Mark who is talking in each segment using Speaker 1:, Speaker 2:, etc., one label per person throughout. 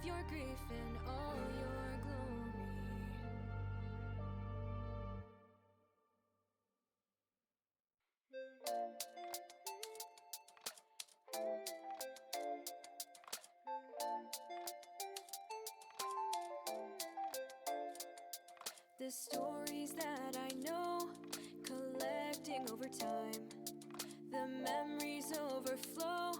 Speaker 1: Your grief and all your glory. The stories that I know, collecting over time, the memories overflow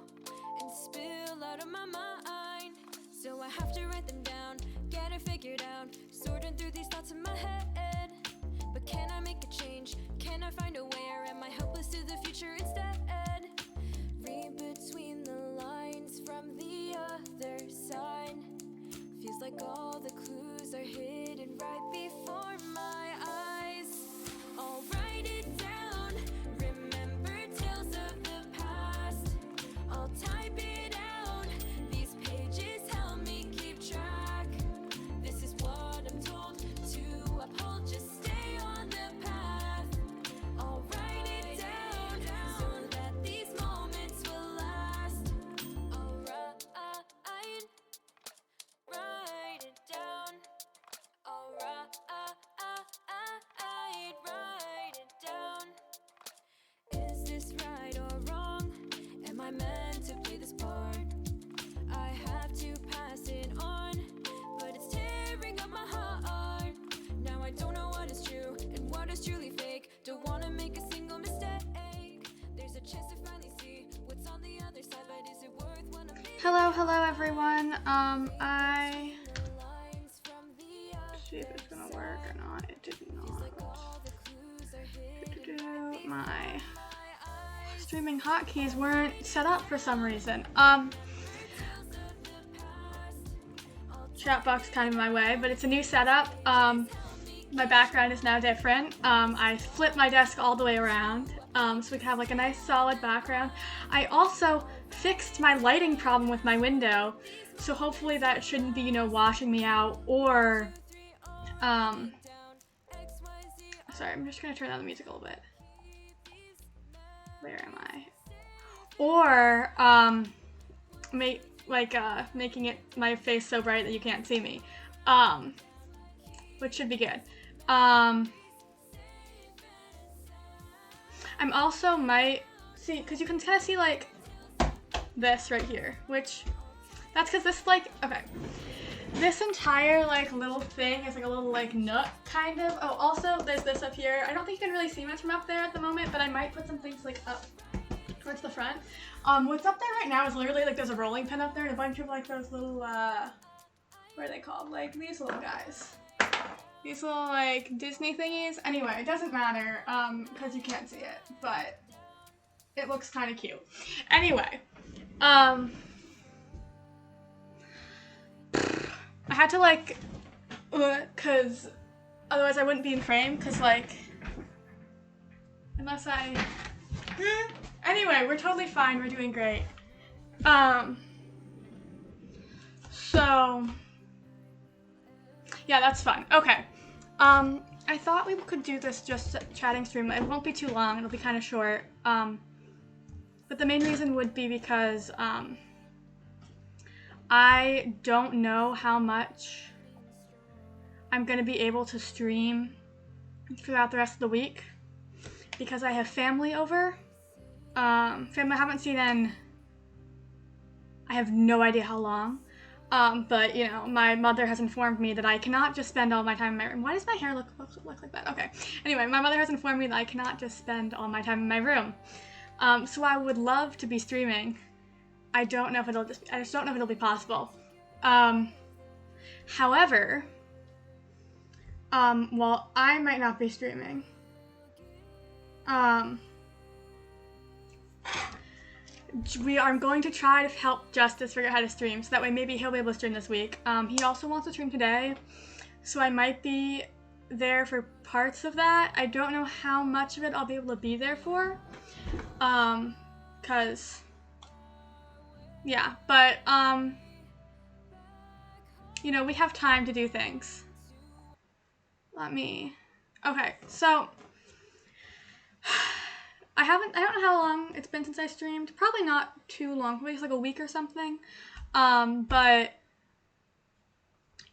Speaker 1: and spill out of my mind. So I have to write them down, get it figured out, sorting through these thoughts in my head. But can I make a change? Can I find a way, or am I helpless to the future instead? Read between the lines from the other side. Feels like all the clues are hidden right before my eyes. I'll write it down, remember tales of the past. I'll type it out, these pages help me keep track. This is what I'm told to uphold, just stay on the path. I'll write it down so that these moments will last. I'll write it down. I'll write it down. Is this right or wrong? Am I meant to play this part? I have to pass it on, but it's tearing up my heart. Now I don't know what is true and what is truly fake. Don't wanna make a single mistake. There's a chance to finally see what's on the other side, but is it worth what I'm missing?
Speaker 2: Hello everyone. I see if it's gonna work or not. It did not. My streaming hotkeys weren't set up for some reason. Chat box kind of in my way, but it's a new setup. My background is now different. I flipped my desk all the way around, so we can have like a nice solid background. I also fixed my lighting problem with my window, so hopefully that shouldn't be, washing me out, or sorry, I'm just gonna turn down the music a little bit. Where am I? Or making it my face so bright that you can't see me, which should be good. I'm also might see, because you can kind of see like this right here, which that's because this okay, this entire like little thing is like a little like nook kind of. Oh, also there's this up here. I don't think you can really see much from up there at the moment, but I might put some things like up towards the front. What's up there right now is literally like there's a rolling pin up there and a bunch of like those little what are they called? Like these little guys. These little like Disney thingies. Anyway, it doesn't matter because you can't see it, but it looks kind of cute. Anyway, I had to like because otherwise I wouldn't be in frame, because like unless I anyway, we're totally fine, we're doing great. So yeah, that's fun. Okay. I thought we could do this just chatting stream. It won't be too long, it'll be kind of short. But the main reason would be because I don't know how much I'm gonna be able to stream throughout the rest of the week, because I have family over. Family I haven't seen in, I have no idea how long. But my mother has informed me that I cannot just spend all my time in my room. Why does my hair look like that? Okay. Anyway, my mother has informed me that I cannot just spend all my time in my room. So I would love to be streaming. I just don't know if it'll be possible. However, while I might not be streaming, we are going to try to help Justice figure out how to stream, so that way maybe he'll be able to stream this week. He also wants to stream today, so I might be there for parts of that. I don't know how much of it I'll be able to be there for, cause, yeah, but, you know, we have time to do things. Okay, so, I don't know how long it's been since I streamed. Probably not too long, probably just like a week or something. And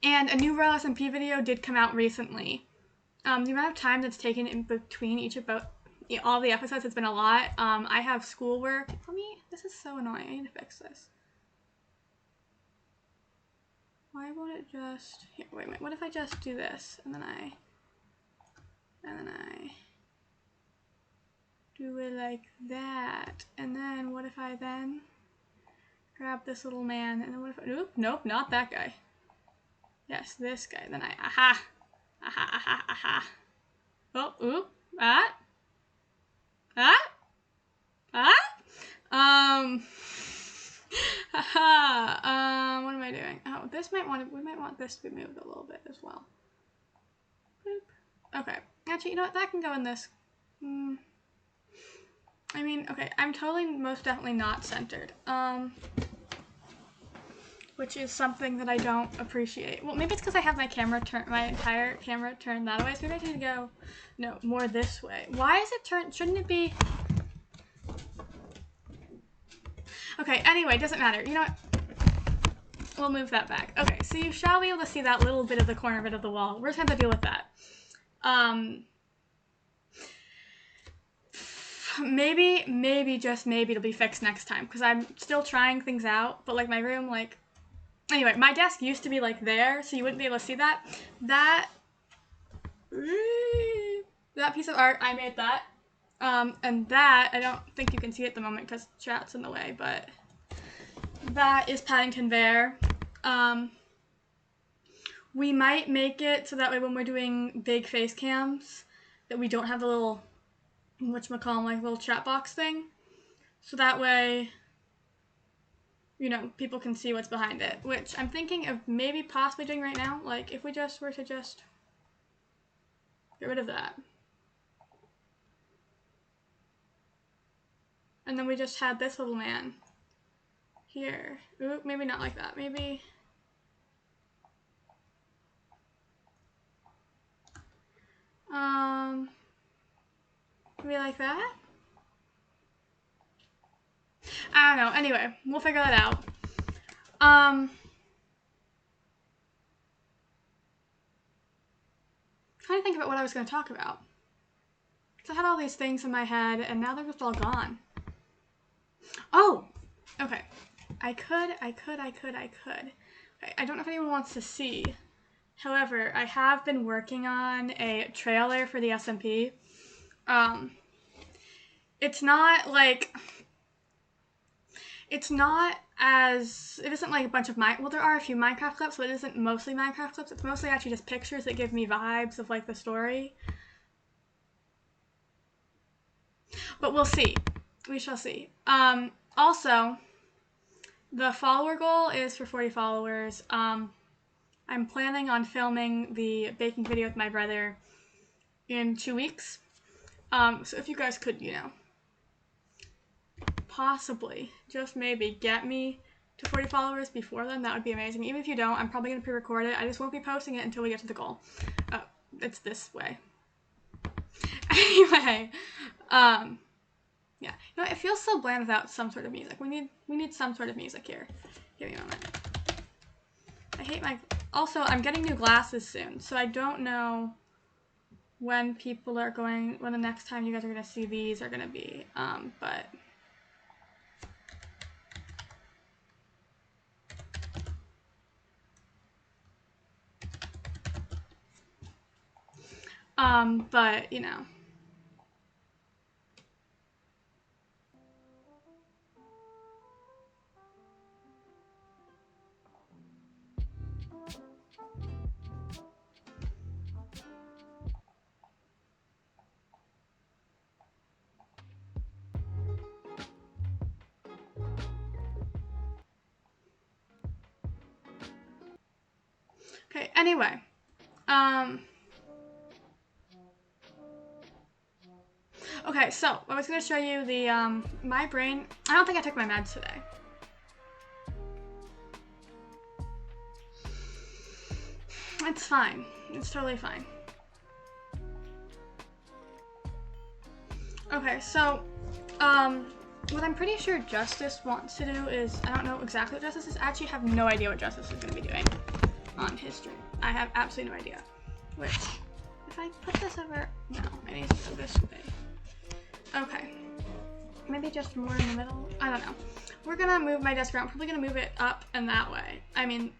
Speaker 2: a new Royal SMP video did come out recently. The amount of time that's taken in between all the episodes has been a lot. I have schoolwork. This is so annoying. I need to fix this. Why won't it just, here, wait a minute. What if I just do this and then I do it like that, and then what if I then grab this little man, and then what if I, nope, not that guy. Yes, this guy. Then aha. Oh, oop, what am I doing? Oh, we might want this to be moved a little bit as well. Boop. Okay, actually, you know what? That can go in this. I mean, okay, I'm totally, most definitely not centered. Which is something that I don't appreciate. Well, maybe it's because I have my entire camera turned that way, so maybe I need to go, no, more this way. Why is it turned, shouldn't it be? Okay, anyway, doesn't matter. You know what? We'll move that back. Okay, so you shall be able to see that little bit of the corner bit of the wall. We're just gonna have to deal with that. Maybe, just maybe it'll be fixed next time, because I'm still trying things out, but like my room, like, anyway, my desk used to be like there, so you wouldn't be able to see that. That piece of art, I made that. And that, I don't think you can see at the moment because chat's in the way, but that is Paddington Bear. We might make it so that way when we're doing big face cams, that we don't have the little, whatchamacallit, like little chat box thing. So that way, you know, people can see what's behind it, which I'm thinking of maybe possibly doing right now. Like, if we just were to just get rid of that. And then we just had this little man here. Ooh, maybe not like that. Maybe. Maybe like that? I don't know. Anyway, we'll figure that out. Trying to think about what I was going to talk about. So I had all these things in my head, and now they're just all gone. Oh! Okay. I could. I don't know if anyone wants to see. However, I have been working on a trailer for the SMP. It's not like... It isn't like a bunch of well, there are a few Minecraft clips, but it isn't mostly Minecraft clips. It's mostly actually just pictures that give me vibes of like the story. But we'll see. We shall see. Also, the follower goal is for 40 followers. I'm planning on filming the baking video with my brother in 2 weeks. So if you guys could, you know, possibly, just maybe, get me to 40 followers before then, that would be amazing. Even if you don't, I'm probably going to pre-record it. I just won't be posting it until we get to the goal. It's this way. Anyway, yeah. You know, it feels so bland without some sort of music. We need some sort of music here. Give me a moment. I hate also, I'm getting new glasses soon, so I don't know when when the next time you guys are going to see these are going to be, but... but, you know. Anyway, okay, so I was gonna show you the, my brain. I don't think I took my meds today. It's fine. It's totally fine. Okay, so, what I'm pretty sure Justice wants to do is, I don't know exactly what Justice is. I actually have no idea what Justice is gonna be doing on his stream. I have absolutely no idea. Which, if I put this over, no, I need to go this way. Okay. Maybe just more in the middle? I don't know. We're gonna move my desk around. Probably gonna move it up and that way. I mean,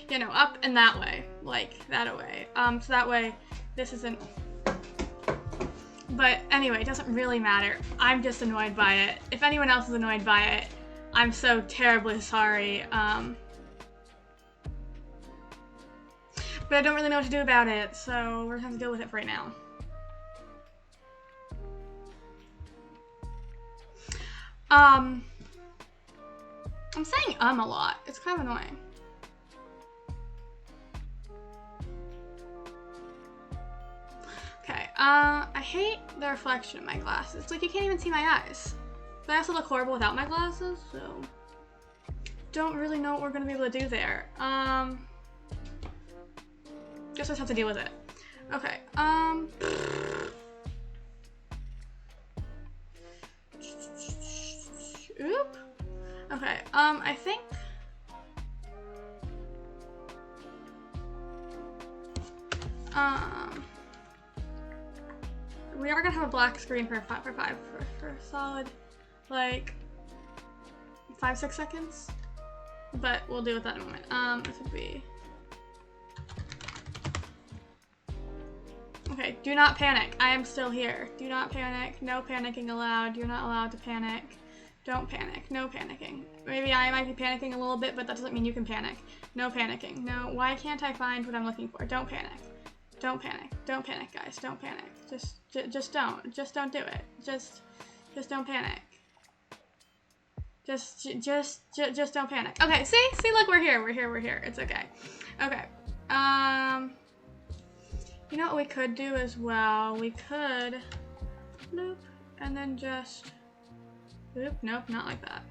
Speaker 2: you know, up and that way. Like, that away. So that way, this isn't... But anyway, it doesn't really matter. I'm just annoyed by it. If anyone else is annoyed by it, I'm so terribly sorry. But I don't really know what to do about it, so we're gonna have to deal with it for right now. I'm saying a lot. It's kind of annoying. Okay, I hate the reflection in my glasses. It's like you can't even see my eyes. But I also look horrible without my glasses, so don't really know what we're gonna be able to do there. Guess I just have to deal with it. Okay, oop. Okay, I think we are gonna have a black screen for solid, like, 5-6 seconds, but we'll deal with that in a moment. This would be, okay, do not panic. I am still here. Do not panic. No panicking allowed. You're not allowed to panic. Don't panic. No panicking. Maybe I might be panicking a little bit, but that doesn't mean you can panic. No panicking. No, why can't I find what I'm looking for? Don't panic. Don't panic. Don't panic, guys. Don't panic. Just don't. Just don't do it. Just don't panic. Just don't panic. Okay, see, look, we're here. It's okay. Okay. You know what we could do as well? We could loop and then just loop. Nope, not like that.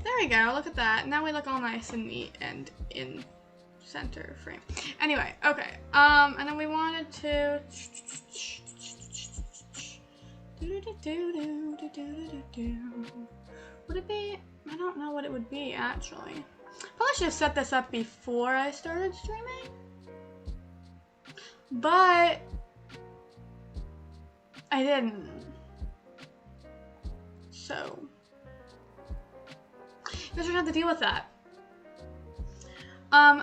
Speaker 2: There we go. Look at that. Now we look all nice and neat and in center frame. Anyway, okay. And then we wanted to. Would it be? I don't know what it would be actually. Probably should have set this up before I started streaming. But I didn't. So I guess we're gonna have to deal with that.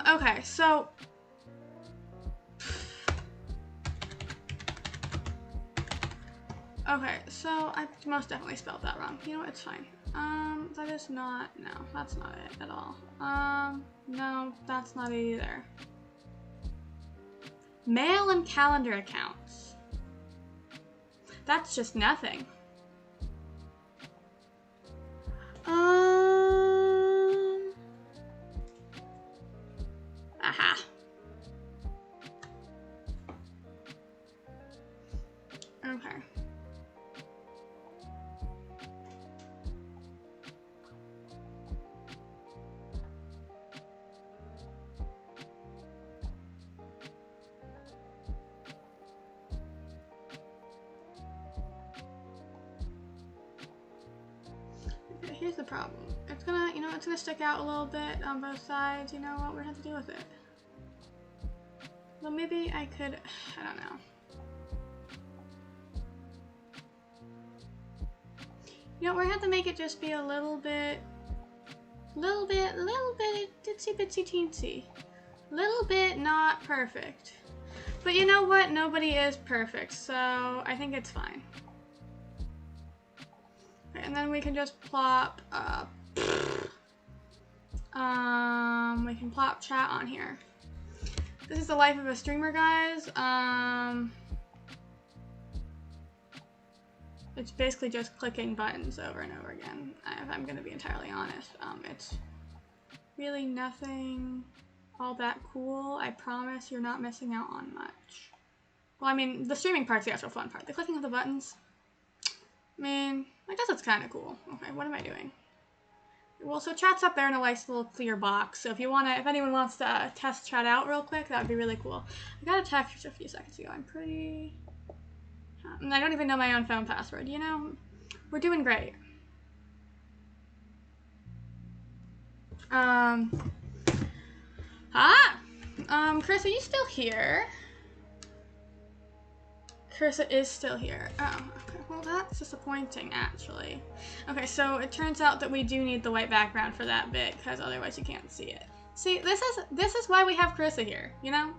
Speaker 2: Okay, so okay, so I most definitely spelled that wrong. You know what, it's fine. That is not, no, that's not it at all. No, that's not it either. Mail and calendar accounts. That's just nothing. Aha. Okay. Here's the problem. It's gonna, you know, it's gonna stick out a little bit on both sides. You know what? We're gonna have to deal with it. Well, maybe I could, I don't know. You know, we're gonna have to make it just be a little bit itsy bitsy teensy. Little bit not perfect. But you know what? Nobody is perfect, so I think it's fine. And then we can just plop, we can plop chat on here. This is the life of a streamer, guys. It's basically just clicking buttons over and over again, if I'm gonna be entirely honest. It's Really nothing all that cool. I promise you're not missing out on much. Well, I mean, the streaming part's the actual fun part. The clicking of the buttons, I mean, I guess it's kind of cool. Okay, what am I doing? Well, so chat's up there in a nice little clear box. So if you want to, if anyone wants to test chat out real quick, that would be really cool. I got a text a few seconds ago. I'm pretty... I don't even know my own phone password, you know? We're doing great. Chris, are you still here? Carissa is still here. Oh, okay. Well, that's disappointing, actually. Okay, so it turns out that we do need the white background for that bit, because otherwise you can't see it. See, this is why we have Carissa here, you know?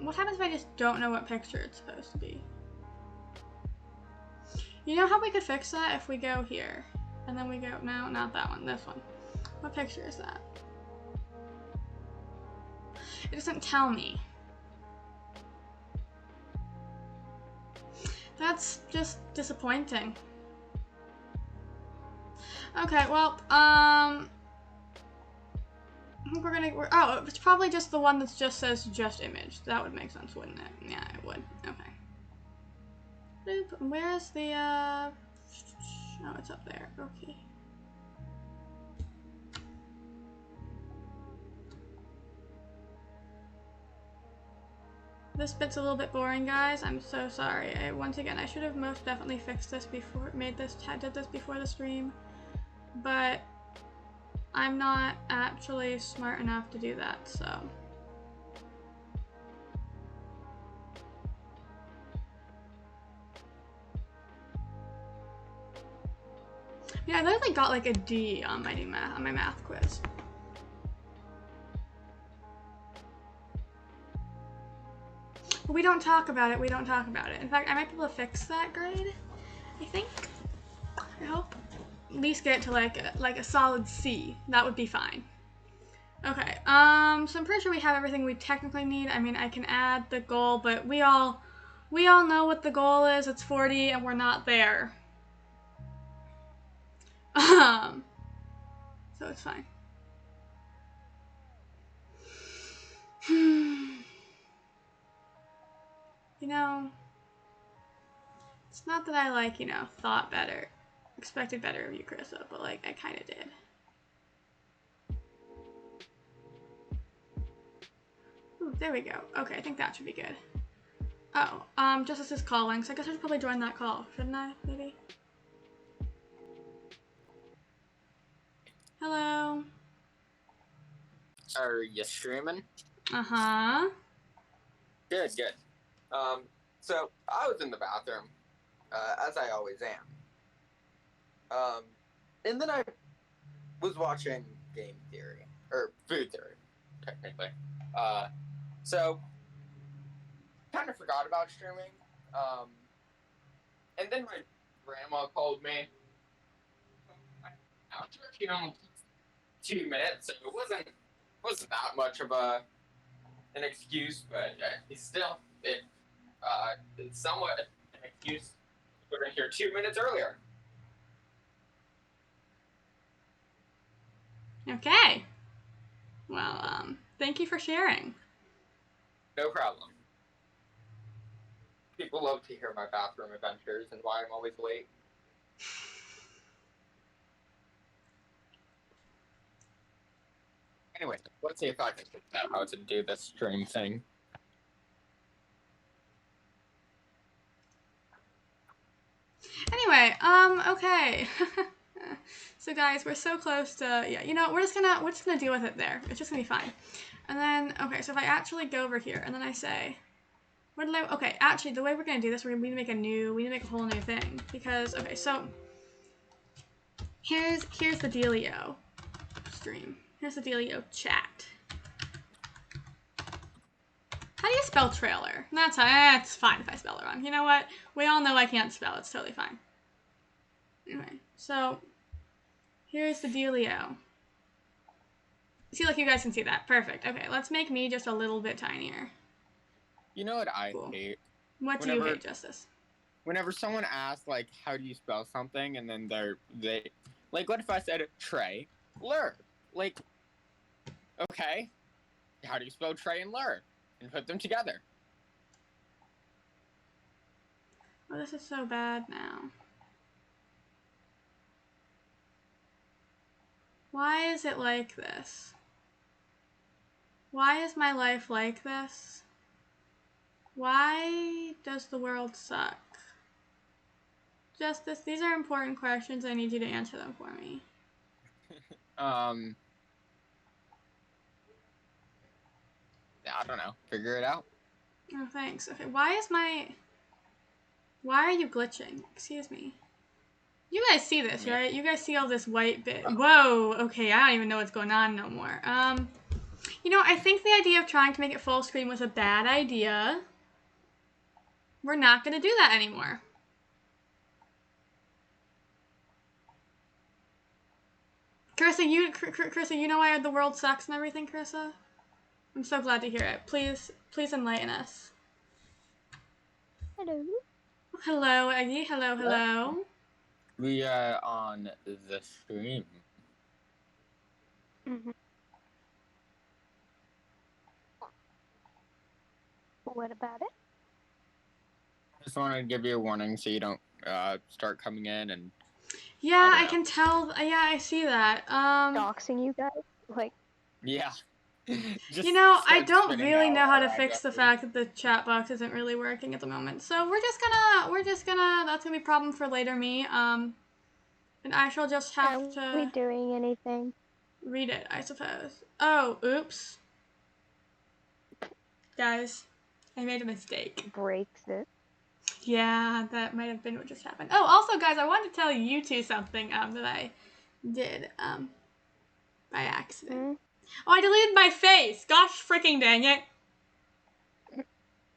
Speaker 2: What happens if I just don't know what picture it's supposed to be? You know how we could fix that if we go here, and then we go, no, not that one, this one. What picture is that? It doesn't tell me. That's just disappointing. Okay, well, I think oh, it's probably just the one that just says just image. That would make sense, wouldn't it? Yeah, it would. Okay. Boop. Where's the, oh, it's up there. Okay. This bit's a little bit boring, guys. I'm so sorry. Once again, I should have most definitely fixed this before, did this before the stream, but I'm not actually smart enough to do that, so. Yeah, I literally got like a D on my math quiz. But we don't talk about it. We don't talk about it. In fact, I might be able to fix that grade. I think. I hope. At least get to like a solid C. That would be fine. Okay. So I'm pretty sure we have everything we technically need. I mean, I can add the goal, but we all know what the goal is. It's 40, and we're not there. So it's fine. You know, it's not that I like, you know, thought better, expected better of you, Carissa, but like I kind of did. Ooh, there we go. Okay, I think that should be good. Oh, Justice is calling, so I guess I should probably join that call, shouldn't I? Maybe. Hello.
Speaker 3: Are you streaming?
Speaker 2: Uh-huh.
Speaker 3: Good, good. So I was in the bathroom, as I always am. And then I was watching Game Theory, or Food Theory, technically. So kind of forgot about streaming. And then my grandma called me. After, 2 minutes, so it wasn't that much of an excuse, but it's somewhat an excuse. We're here 2 minutes earlier.
Speaker 2: Okay. Well, thank you for sharing.
Speaker 3: No problem. People love to hear my bathroom adventures and why I'm always late. Anyway, let's see if I can figure out how to do this stream thing.
Speaker 2: Anyway, okay. So guys, we're so close to, yeah, you know, we're just gonna deal with it there. It's just gonna be fine. And then, okay, so if I actually go over here and then I say, okay, actually the way we're gonna do this, we need to make a whole new thing. Because, okay, so here's the dealio stream. Here's the dealio chat. How do you spell trailer? It's fine if I spell it wrong. You know what? We all know I can't spell. It's totally fine. Anyway, so here's the dealio. See, like you guys can see that. Perfect. Okay, let's make me just a little bit tinier.
Speaker 3: You know what I hate?
Speaker 2: What do you hate, Justice?
Speaker 3: Whenever someone asks, like, how do you spell something, and then they like, what if I said trailer?
Speaker 4: like, okay, how do you spell Trey and Lur and put them together?
Speaker 2: Oh, this is so bad now. Why is it like this? Why is my life like this? Why does the world suck? Justice, these are important questions. I need you to answer them for me.
Speaker 4: I don't know. Figure it out.
Speaker 2: Oh, thanks. Okay, why are you glitching? Excuse me. You guys see this, right? You guys see all this white bit. Whoa, okay, I don't even know what's going on no more. You know, I think the idea of trying to make it full screen was a bad idea. We're not gonna do that anymore. Carissa, you know why the world sucks and everything, Carissa? I'm so glad to hear it. Please enlighten us.
Speaker 5: Hello.
Speaker 2: Hello, Eggy. Hello.
Speaker 4: We are on the stream.
Speaker 5: Mm-hmm. What about it?
Speaker 4: Just wanted to give you a warning so you don't start coming in and.
Speaker 2: Yeah, I can tell. Yeah, I see that.
Speaker 5: Doxing you guys? Like.
Speaker 4: Yeah.
Speaker 2: You know, I don't really know how to fix the fact that the chat box isn't really working at the moment. So we're just gonna, that's gonna be a problem for later me. And I shall just have to.
Speaker 5: Are we doing anything?
Speaker 2: Read it, I suppose. Oh, oops. Guys, I made a mistake.
Speaker 5: Breaks it.
Speaker 2: Yeah, that might have been what just happened. Oh, also, guys, I wanted to tell you two something that I did by accident.
Speaker 5: Mm-hmm.
Speaker 2: Oh, I deleted my face. Gosh, freaking dang it.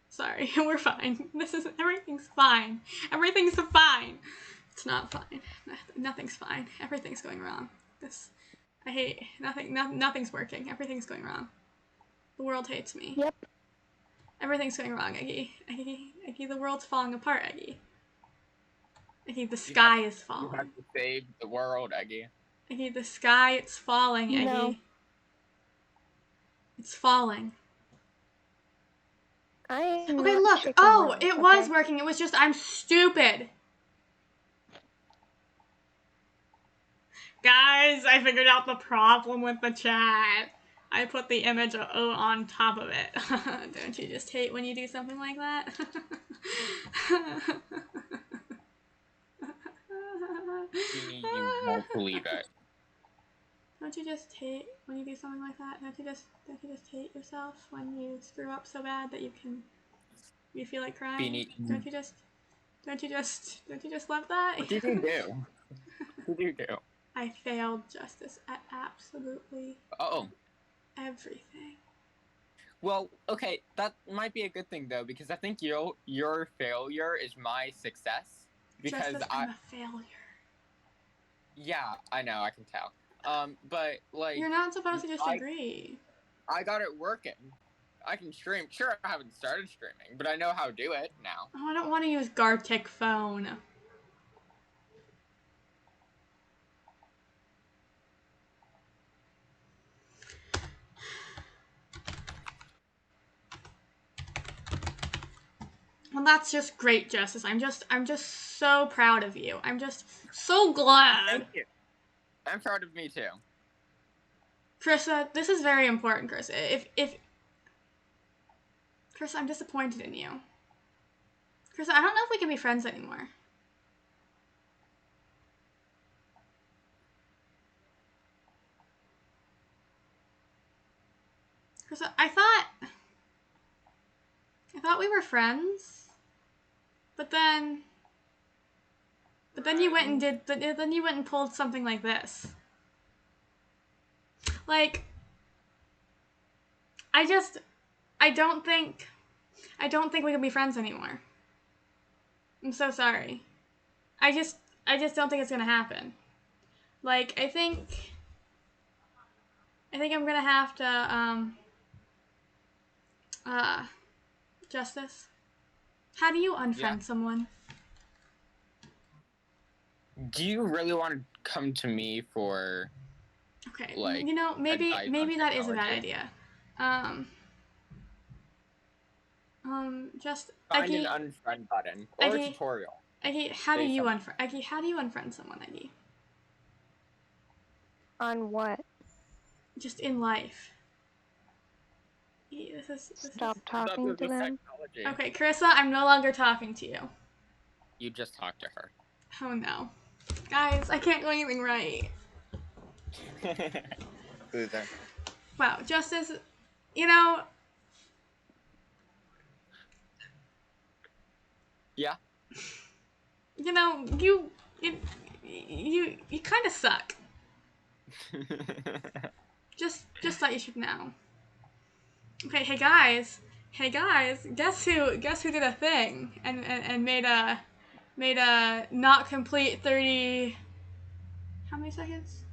Speaker 2: Sorry, we're fine. Everything's fine. Everything's fine. It's not fine. Nothing's fine. Everything's going wrong. I hate nothing's working. Everything's going wrong. The world hates me.
Speaker 5: Yep.
Speaker 2: Everything's going wrong, Eggy. Eggy, the world's falling apart, Eggy. Eggy, the sky is falling.
Speaker 4: You have to save the world, Eggy.
Speaker 2: Eggy, the sky, it's falling, Eggy.
Speaker 5: No.
Speaker 2: It's falling.
Speaker 5: Okay,
Speaker 2: look. Oh, it was working. It was just, I'm stupid. Guys, I figured out the problem with the chat. I put the image of O on top of it. Don't you just hate when you do something like that?
Speaker 4: You won't believe it.
Speaker 2: Don't you just hate when you do something like that? Don't you just hate yourself when you screw up so bad that you feel like crying?
Speaker 4: Beanie.
Speaker 2: Don't you just love that?
Speaker 4: What did you do? What did you do?
Speaker 2: I failed Justice at absolutely everything.
Speaker 4: Well, okay, that might be a good thing though, because I think your failure is my success. Because
Speaker 2: Justice, I'm a failure.
Speaker 4: Yeah, I know, I can tell. But like
Speaker 2: you're not supposed to disagree.
Speaker 4: I got it working. I can stream. Sure, I haven't started streaming, but I know how to do it now.
Speaker 2: Oh, I don't want to use Gartic phone. Well, that's just great, Justice. I'm just so proud of you. I'm just so glad.
Speaker 4: Thank you. I'm proud of me too.
Speaker 2: Carissa, this is very important, Carissa. If Carissa, I'm disappointed in you. Carissa, I don't know if we can be friends anymore. Carissa, I thought we were friends. But then you went and pulled something like this. Like, I don't think we can be friends anymore. I'm so sorry. I just don't think it's gonna happen. Like, I think I'm gonna have to, Justice. How do you unfriend someone?
Speaker 4: Do you really want to come to me for
Speaker 2: Okay,
Speaker 4: like
Speaker 2: you know, maybe
Speaker 4: advice on
Speaker 2: that is a bad
Speaker 4: technology.
Speaker 2: idea. Just
Speaker 4: Find an
Speaker 2: Eggy,
Speaker 4: unfriend button or a
Speaker 2: Eggy,
Speaker 4: tutorial.
Speaker 2: Eggy, how do
Speaker 4: Say
Speaker 2: you
Speaker 4: something.
Speaker 2: unfriend? Eggy, how do you unfriend someone, Eggy?
Speaker 5: On what?
Speaker 2: Just in life. This is.
Speaker 5: Stop
Speaker 4: That
Speaker 5: talking
Speaker 4: is
Speaker 5: to
Speaker 4: the
Speaker 5: them.
Speaker 4: technology.
Speaker 2: Okay, Carissa, I'm no longer talking to you.
Speaker 4: You just talked to her.
Speaker 2: Oh no, guys, I can't do anything right.
Speaker 4: Loser.
Speaker 2: Wow, Justice, you know,
Speaker 4: Yeah.
Speaker 2: you kind of suck. Just thought you should know. Okay, hey guys, guess who did a thing and made a not complete 30. How many seconds?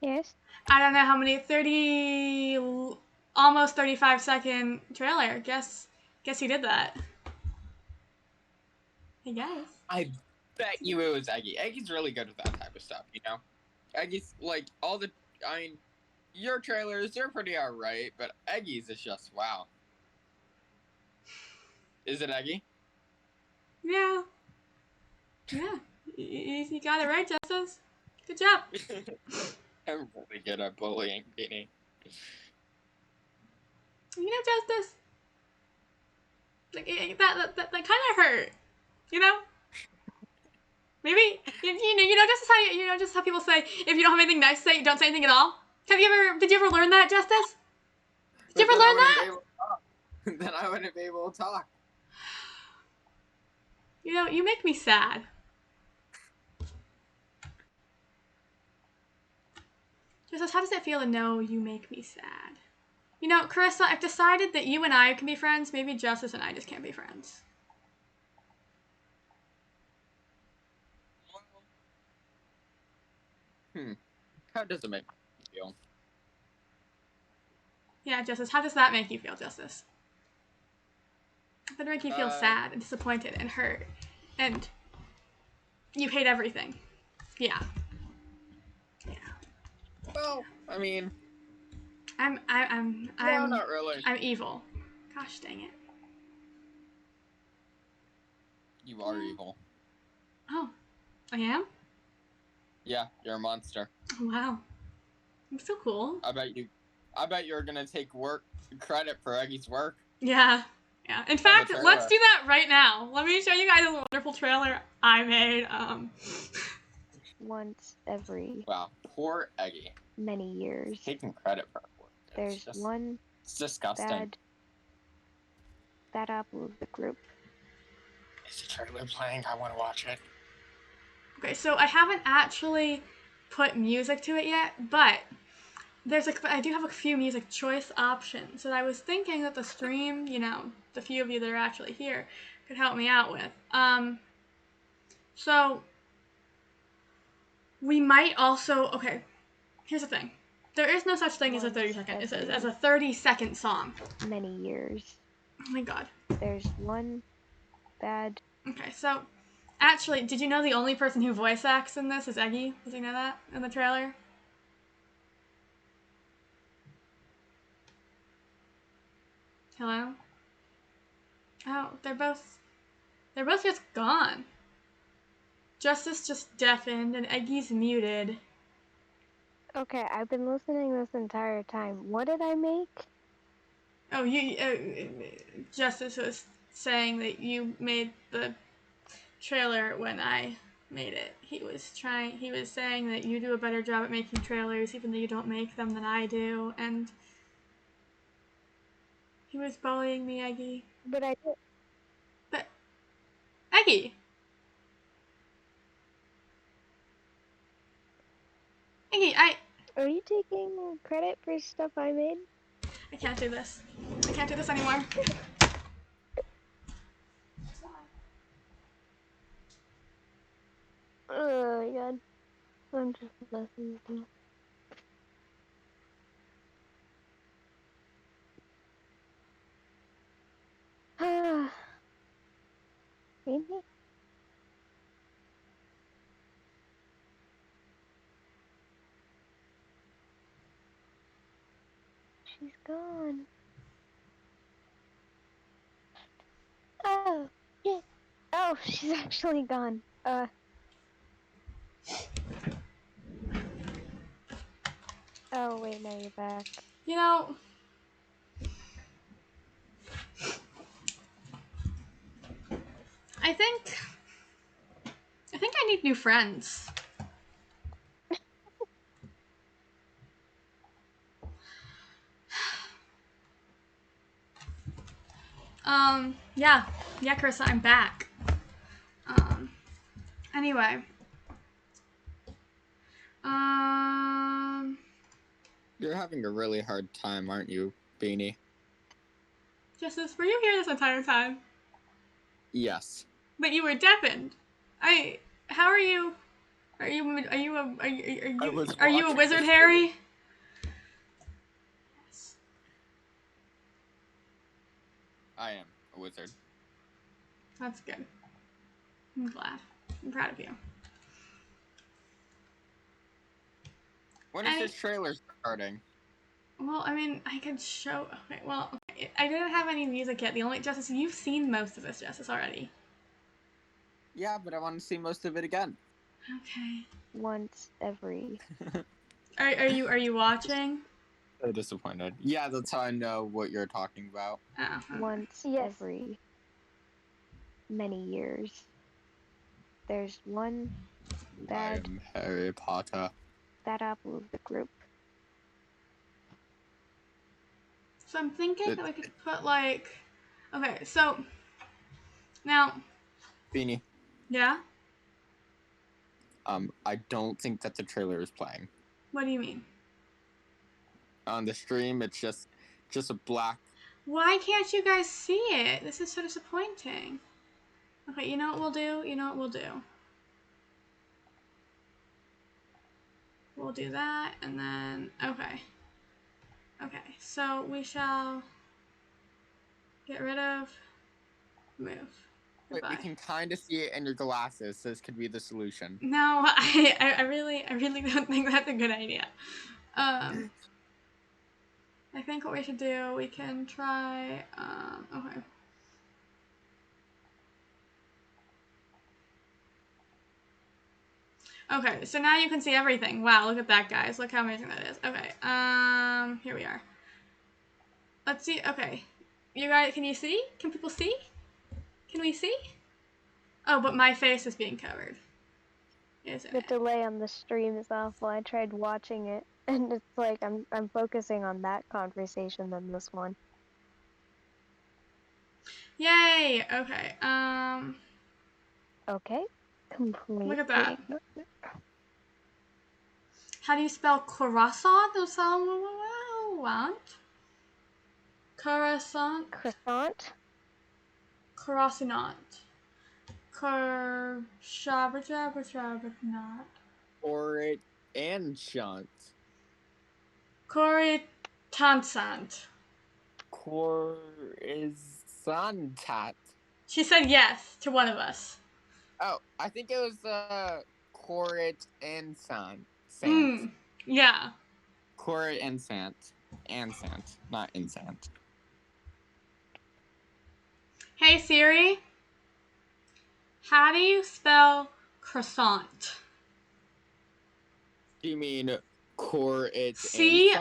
Speaker 5: Yes.
Speaker 2: I don't know how many. 30, almost 35-second trailer. Guess who did that? Hey guys.
Speaker 4: I bet you it was Eggy. Eggy's really good with that type of stuff, you know? Eggy's like I mean, your trailers, they're pretty alright, but Eggy's is just wow. Is it Eggy?
Speaker 2: Yeah. Yeah. You got it right, Justice. Good job.
Speaker 4: I'm really good at bullying, Beanie.
Speaker 2: You know, Justice. Like, that kind of hurt. You know. Maybe just how people say if you don't have anything nice to say, don't say anything at all. Did you ever learn that, Justice? Did you
Speaker 4: But
Speaker 2: ever
Speaker 4: then I
Speaker 2: learn
Speaker 4: wouldn't be
Speaker 2: that?
Speaker 4: able to talk. Then I wouldn't be able to talk.
Speaker 2: You know, you make me sad. Justice, how does it feel to know you make me sad? You know, Carissa, I've decided that you and I can be friends. Maybe Justice and I just can't be friends.
Speaker 4: How does it make me feel?
Speaker 2: Yeah, Justice, how does that make you feel, Justice? That make you feel
Speaker 4: Uh,
Speaker 2: sad and disappointed and hurt, and you hate everything. Yeah.
Speaker 4: well, I mean,
Speaker 2: I'm
Speaker 4: no, not really.
Speaker 2: I'm evil. Gosh dang it.
Speaker 4: You are evil.
Speaker 2: Oh, I am?
Speaker 4: Yeah, you're a monster.
Speaker 2: Oh, wow. I'm so cool.
Speaker 4: I bet you're gonna take credit for Eggy's work.
Speaker 2: Yeah. Yeah. In
Speaker 4: the
Speaker 2: fact,
Speaker 4: trailer.
Speaker 2: let's do that right now. Let me show you guys a wonderful trailer I made.
Speaker 5: Once every
Speaker 4: Wow, poor Eggy.
Speaker 5: many years.
Speaker 4: Taking credit for her work.
Speaker 5: There's one
Speaker 4: It's disgusting.
Speaker 5: bad apple of the group.
Speaker 4: Is the trailer playing? I want to watch it.
Speaker 2: Okay, so I haven't actually put music to it yet, but I do have a few music choice options that I was thinking that the stream, the few of you that are actually here, could help me out with. So we might also, okay, here's the thing. There is no such thing as a 30-second song.
Speaker 5: Many years.
Speaker 2: Oh my god.
Speaker 5: There's one bad.
Speaker 2: Okay, so actually, did you know the only person who voice acts in this is Eggy? Did you know that in the trailer? Hello? Oh, they're both just gone. Justice just deafened and Eggy's muted.
Speaker 5: Okay, I've been listening this entire time. What did I make?
Speaker 2: Oh, Justice was saying that you made the trailer when I made it. He was saying that you do a better job at making trailers even though you don't make them than I do, and he was bullying me, Eggy.
Speaker 5: But I did.
Speaker 2: But Eggy! Eggy,
Speaker 5: Are you taking credit for stuff I made?
Speaker 2: I can't do this. I can't do this anymore.
Speaker 5: Oh my god. I'm just listening to you. Maybe? she's gone. Oh, shit. Oh, she's actually gone. Oh, wait, now you're back.
Speaker 2: You know, I think I need new friends. Yeah, Carissa, I'm back. Anyway.
Speaker 4: You're having a really hard time, aren't you, Beanie?
Speaker 2: Justice, were you here this entire time?
Speaker 4: Yes.
Speaker 2: But you were deafened. How are you? Are you
Speaker 4: I was
Speaker 2: are you a
Speaker 4: watching the
Speaker 2: wizard,
Speaker 4: stream.
Speaker 2: Harry? Yes.
Speaker 4: I am a wizard.
Speaker 2: That's good. I'm glad. I'm proud of you.
Speaker 4: When is this trailer starting?
Speaker 2: Well, I mean, I could show. Okay, well, okay. I didn't have any music yet. The only Justice, you've seen most of this, Justice, already.
Speaker 4: Yeah, but I want to see most of it again.
Speaker 2: Okay.
Speaker 5: Once every...
Speaker 2: Are you watching?
Speaker 4: So disappointed. Yeah, that's how I know what you're talking about.
Speaker 2: Oh. Okay.
Speaker 5: Once
Speaker 1: Yes.
Speaker 5: every many years. There's one
Speaker 4: I
Speaker 5: bad
Speaker 4: am Harry Potter.
Speaker 5: apple of the group.
Speaker 2: So I'm thinking that we could put like. Okay, so now.
Speaker 4: Beanie.
Speaker 2: Yeah.
Speaker 4: I don't think that the trailer is playing.
Speaker 2: What do you mean?
Speaker 4: On the stream, it's just a black.
Speaker 2: Why can't you guys see it? This is so disappointing. Okay, you know what we'll do? We'll do that, and then, okay. Okay, so we shall get rid of, move.
Speaker 4: But
Speaker 2: Goodbye.
Speaker 4: we can kind of see it in your glasses. This could be the solution.
Speaker 2: No, I really don't think that's a good idea. I think what we should do, we can try, okay. Okay, so now you can see everything. Wow, look at that, guys. Look how amazing that is. Okay, here we are. Let's see. Okay. You guys, can you see? Can people see? Can we see? Oh, but my face is being covered. Isn't
Speaker 5: The
Speaker 2: it?
Speaker 5: delay on the stream is awful. I tried watching it, and it's like I'm focusing on that conversation than this one.
Speaker 2: Yay! Okay.
Speaker 5: Okay. Completely.
Speaker 2: Look at that. How do you spell croissant? Croissant.
Speaker 5: Croissant.
Speaker 2: Croissant. Not.
Speaker 4: Or it and shunt.
Speaker 2: Corritantant.
Speaker 4: Corizantat.
Speaker 2: She said yes to one of us.
Speaker 4: Oh, I think it was Corit and Sant.
Speaker 2: Yeah.
Speaker 4: Corit and Sant. Ansant, not Insant.
Speaker 2: Hey Siri. How do you spell croissant?
Speaker 4: Do you mean Corit
Speaker 2: Croissant?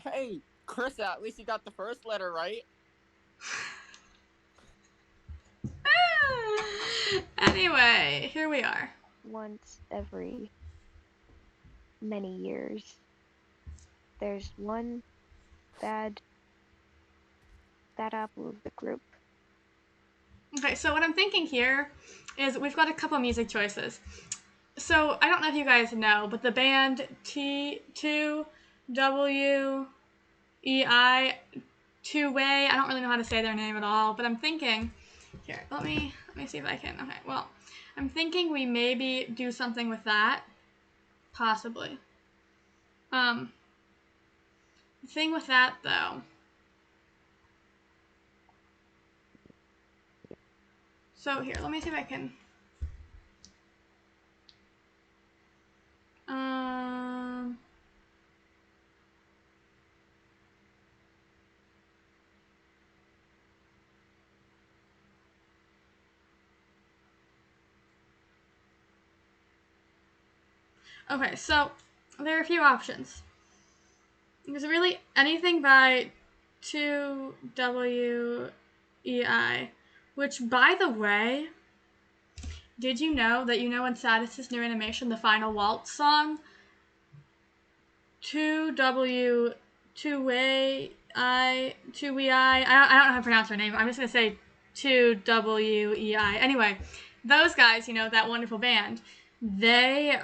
Speaker 4: Hey, Chris, at least you got the first letter right.
Speaker 2: Anyway, here we are.
Speaker 5: Once every many years. There's one bad apple of the group.
Speaker 2: Okay, so what I'm thinking here is we've got a couple music choices. So I don't know if you guys know, but the band T2WEI, Two Way. I don't really know how to say their name at all, but I'm thinking here. Let me see if I can. Okay, well, I'm thinking we maybe do something with that, possibly. The thing with that though. So here, let me see if I can. Okay, so there are a few options. There's really anything by 2WEI, which, by the way, did you know that in Sadist's new animation, the final waltz song, 2W, 2WEI, I don't know how to pronounce her name. I'm just going to say 2WEI. Anyway, those guys, that wonderful band, they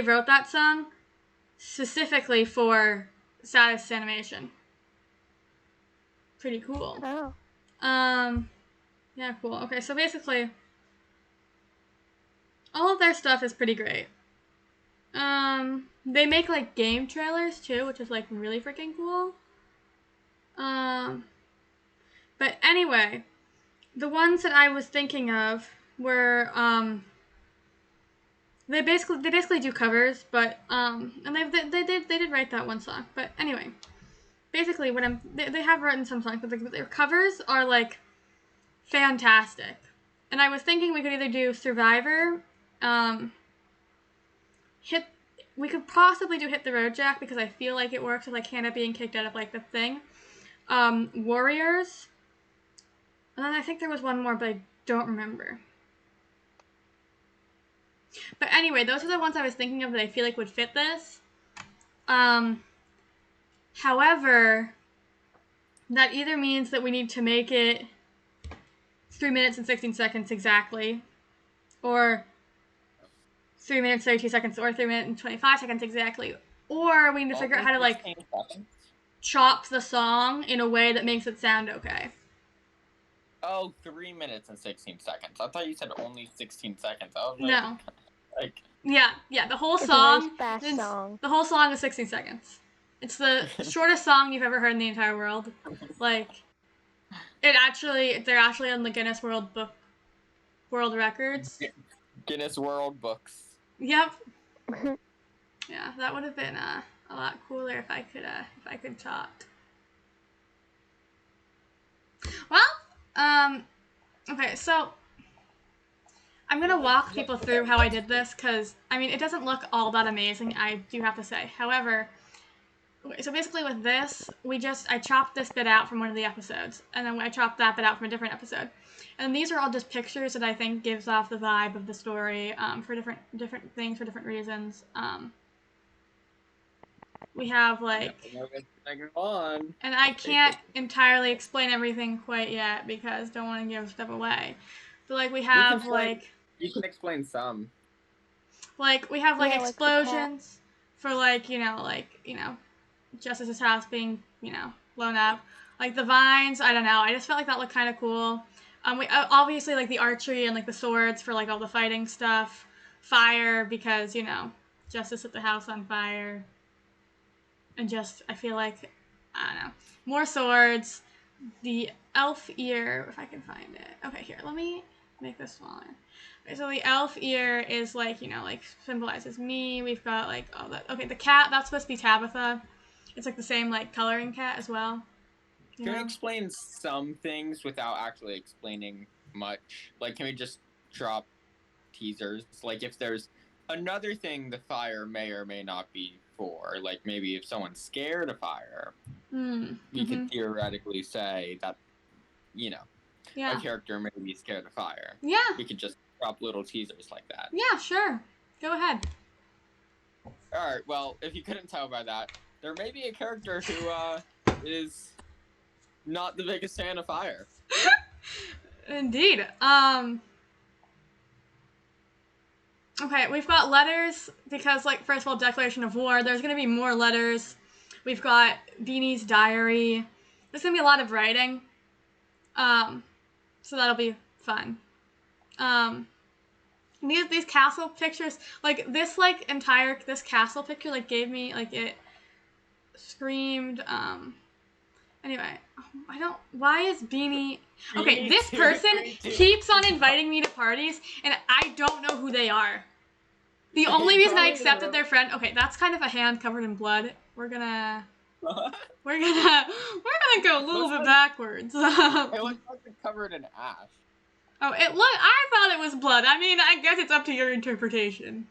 Speaker 2: wrote that song specifically for Sadist's animation. Pretty cool.
Speaker 5: Oh.
Speaker 2: Yeah, cool. Okay, so basically, all of their stuff is pretty great. They make like game trailers too, which is like really freaking cool. But anyway, the ones that I was thinking of were they basically do covers, but and they did write that one song. But anyway, basically they have written some songs, but their covers are like fantastic. And I was thinking we could either do Survivor, we could possibly do Hit the Road Jack because I feel like it works with like Hannah being kicked out of like the thing. Warriors. And then I think there was one more, but I don't remember. But anyway, those are the ones I was thinking of that I feel like would fit this. However, that either means that we need to make it 3 minutes and 16 seconds exactly, or 3 minutes 32 seconds, or 3 minutes and 25 seconds exactly, or we need to figure out how to like chop the song in a way that makes it sound okay.
Speaker 4: Oh, 3 minutes and 16 seconds. I thought you said only 16 seconds. I was
Speaker 2: No.
Speaker 4: Like.
Speaker 2: Yeah. The whole
Speaker 5: It's
Speaker 2: song.
Speaker 5: a very fast song.
Speaker 2: The whole song is 16 seconds. It's the shortest song you've ever heard in the entire world. Like, they're actually on the Guinness World Records.
Speaker 4: Guinness World Books.
Speaker 2: Yep. Yeah, that would have been a lot cooler if I could talk. Well, okay, so I'm gonna walk people through how I did this because it doesn't look all that amazing, I do have to say. However, so basically with this, I chopped this bit out from one of the episodes, and then I chopped that bit out from a different episode. And these are all just pictures that I think gives off the vibe of the story for different things for different reasons. We have like, and I can't entirely explain everything quite yet because don't want to give stuff away. But like we have
Speaker 4: you can explain some.
Speaker 2: Like we have like explosions
Speaker 5: like
Speaker 2: for Justice's house being blown up. Like the vines, I don't know. I just felt like that looked kind of cool. We obviously like the archery and like the swords for like all the fighting stuff. Fire because Justice set the house on fire. And I feel like, I don't know, more swords. The elf ear, if I can find it. Okay, here, let me make this smaller. Okay, so the elf ear is like symbolizes me. We've got like all that. Okay, the cat, that's supposed to be Tabitha. It's like the same like coloring cat as well.
Speaker 4: Can we explain some things without actually explaining much? Like, can we just drop teasers? Like, if there's another thing the fire may or may not be for, like maybe if someone's scared of fire, we could theoretically say that, a character may be scared of fire.
Speaker 2: Yeah.
Speaker 4: We could just drop little teasers like that.
Speaker 2: Yeah, sure. Go ahead.
Speaker 4: Alright, well, if you couldn't tell by that, there may be a character who is not the biggest fan of fire.
Speaker 2: Indeed. Okay, we've got letters because, like, first of all, declaration of war. There's going to be more letters. We've got Beanie's diary. There's going to be a lot of writing. So that'll be fun. These castle pictures, like, this castle picture, like, gave me, like, it screamed, anyway, why is Beanie... Okay, this person keeps on inviting me to parties, and I don't know who they are. The only reason I accepted their friend... Okay, that's kind of a hand covered in blood. We're gonna go a little bit backwards.
Speaker 4: It looks like it's covered in ash.
Speaker 2: I thought it was blood. I mean, I guess it's up to your interpretation.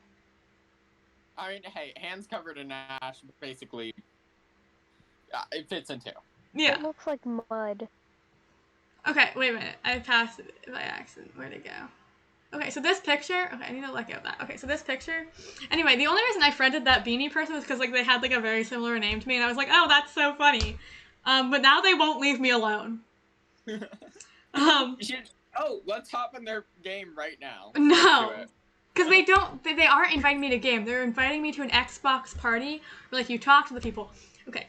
Speaker 4: I mean, hey, hands covered in ash, basically, it fits in 2.
Speaker 2: Yeah.
Speaker 5: It looks like mud.
Speaker 2: Okay, wait a minute. I passed it by accident. Where'd it go? Okay, so this picture. Okay, I need to let go of that. Okay, so this picture. Anyway, the only reason I friended that beanie person was because like they had like a very similar name to me, and I was like, oh, that's so funny. But now they won't leave me alone.
Speaker 4: You should. Oh, let's hop in their game right now.
Speaker 2: No, because they don't. They aren't inviting me to game. They're inviting me to an Xbox party where like you talk to the people. Okay,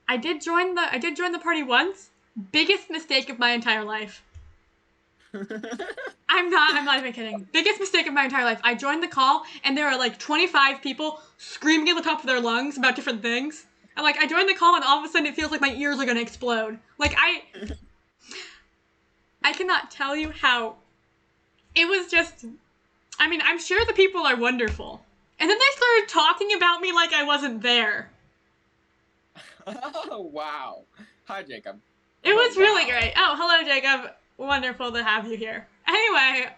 Speaker 2: I did join the party once. Biggest mistake of my entire life. I'm not even kidding. Biggest mistake of my entire life. I joined the call and there are like 25 people screaming at the top of their lungs about different things. And like I joined the call and all of a sudden it feels like my ears are gonna explode. Like I cannot tell you how it was just, I mean, I'm sure the people are wonderful. And then they started talking about me like I wasn't there.
Speaker 4: Oh, wow. Hi, Jacob.
Speaker 2: It was really great. Oh, hello, Jacob. Wonderful to have you here. Anyway,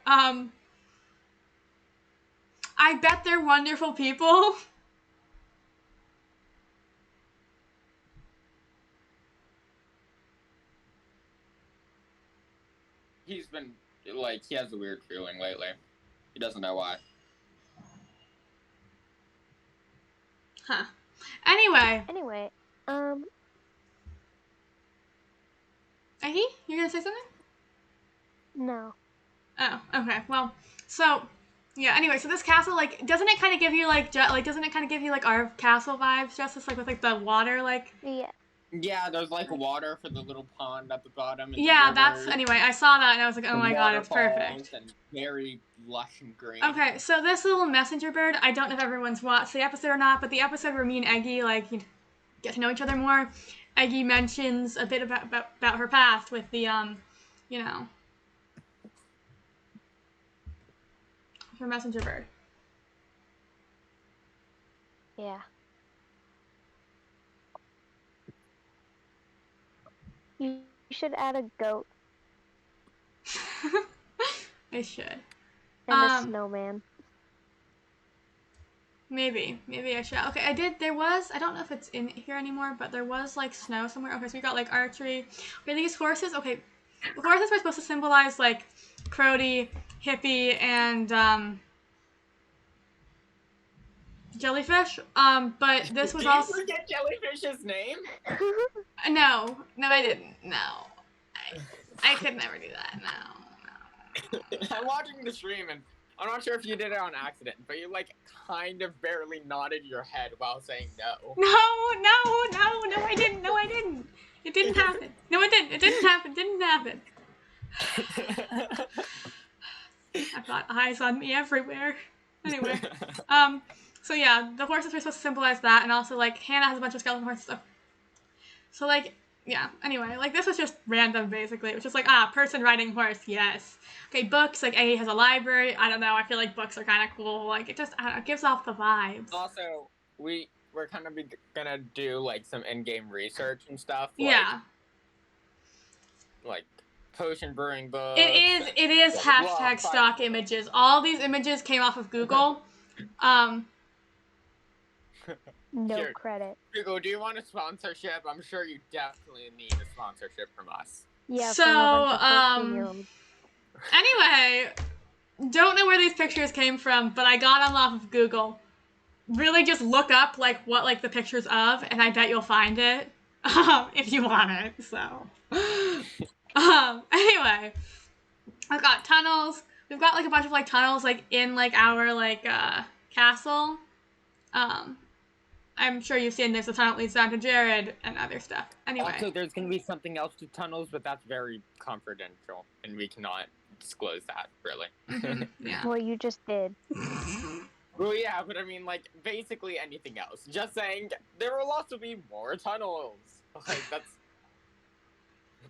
Speaker 2: I bet they're wonderful people.
Speaker 4: He's been, like, he has a weird feeling lately. He doesn't know why.
Speaker 2: Huh. Anyway. Ahi, you're gonna say something?
Speaker 5: No.
Speaker 2: Oh, okay. Well, so yeah. Anyway, so this castle, like, doesn't it kind of give you like, doesn't it kind of give you like our castle vibes, Justice, like with like the water, like?
Speaker 5: Yeah.
Speaker 4: Yeah, there's like water for the little pond at the bottom. And
Speaker 2: yeah, that's anyway. I saw that and I was like, oh my god, it's perfect.
Speaker 4: And very lush and green.
Speaker 2: Okay, so this little messenger bird, I don't know if everyone's watched the episode or not, but the episode where me and Eggy like get to know each other more, Eggy mentions a bit about her past with the you know, her messenger bird.
Speaker 5: Yeah. You should add a goat
Speaker 2: I should.
Speaker 5: and a snowman.
Speaker 2: Maybe I should. Okay, I don't know if it's in here anymore, but there was like snow somewhere. Okay, so we got like archery. Okay, these horses. Okay, the horses were supposed to symbolize like Crody, Hippie, and Jellyfish. But this was also.
Speaker 4: Did you forget Jellyfish's name?
Speaker 2: No, I didn't. No, I could never do that. No.
Speaker 4: I'm watching the stream and I'm not sure if you did it on accident, but you like kind of barely nodded your head while saying no.
Speaker 2: No, I didn't. No, I didn't. It didn't happen. No, it didn't. It didn't happen. Didn't happen. I've got eyes on me everywhere. Anyway, so yeah, the horses were supposed to symbolize that, and also like Hannah has a bunch of skeleton horses stuff. So like, yeah. Anyway, like this was just random. Basically, it was just like person riding horse. Yes. Okay, books. Like A has a library. I don't know. I feel like books are kind of cool. Like it just I don't know, it gives off the vibes.
Speaker 4: Also, we're kind of gonna do like some in-game research and stuff. Like,
Speaker 2: yeah.
Speaker 4: Like potion brewing books.
Speaker 2: It is hashtag stock images. All these images came off of Google.
Speaker 5: No
Speaker 4: Here,
Speaker 5: credit.
Speaker 4: Google, do you want a sponsorship? I'm sure you definitely need a sponsorship from us.
Speaker 5: Yeah.
Speaker 2: So anyway, don't know where these pictures came from, but I got them off of Google. Really, just look up like what like the pictures of, and I bet you'll find it if you want it. So, anyway, I've got tunnels. We've got like a bunch of like tunnels like in like our like castle. I'm sure you've seen there's a tunnel that leads down to Jared and other stuff. Anyway.
Speaker 4: Also, there's going to be something else to tunnels, but that's very confidential, and we cannot disclose that, really.
Speaker 2: Mm-hmm. Yeah.
Speaker 5: Well, you just did.
Speaker 4: Well, yeah, but I mean, like, basically anything else. Just saying, there will also be more tunnels. Like, that's...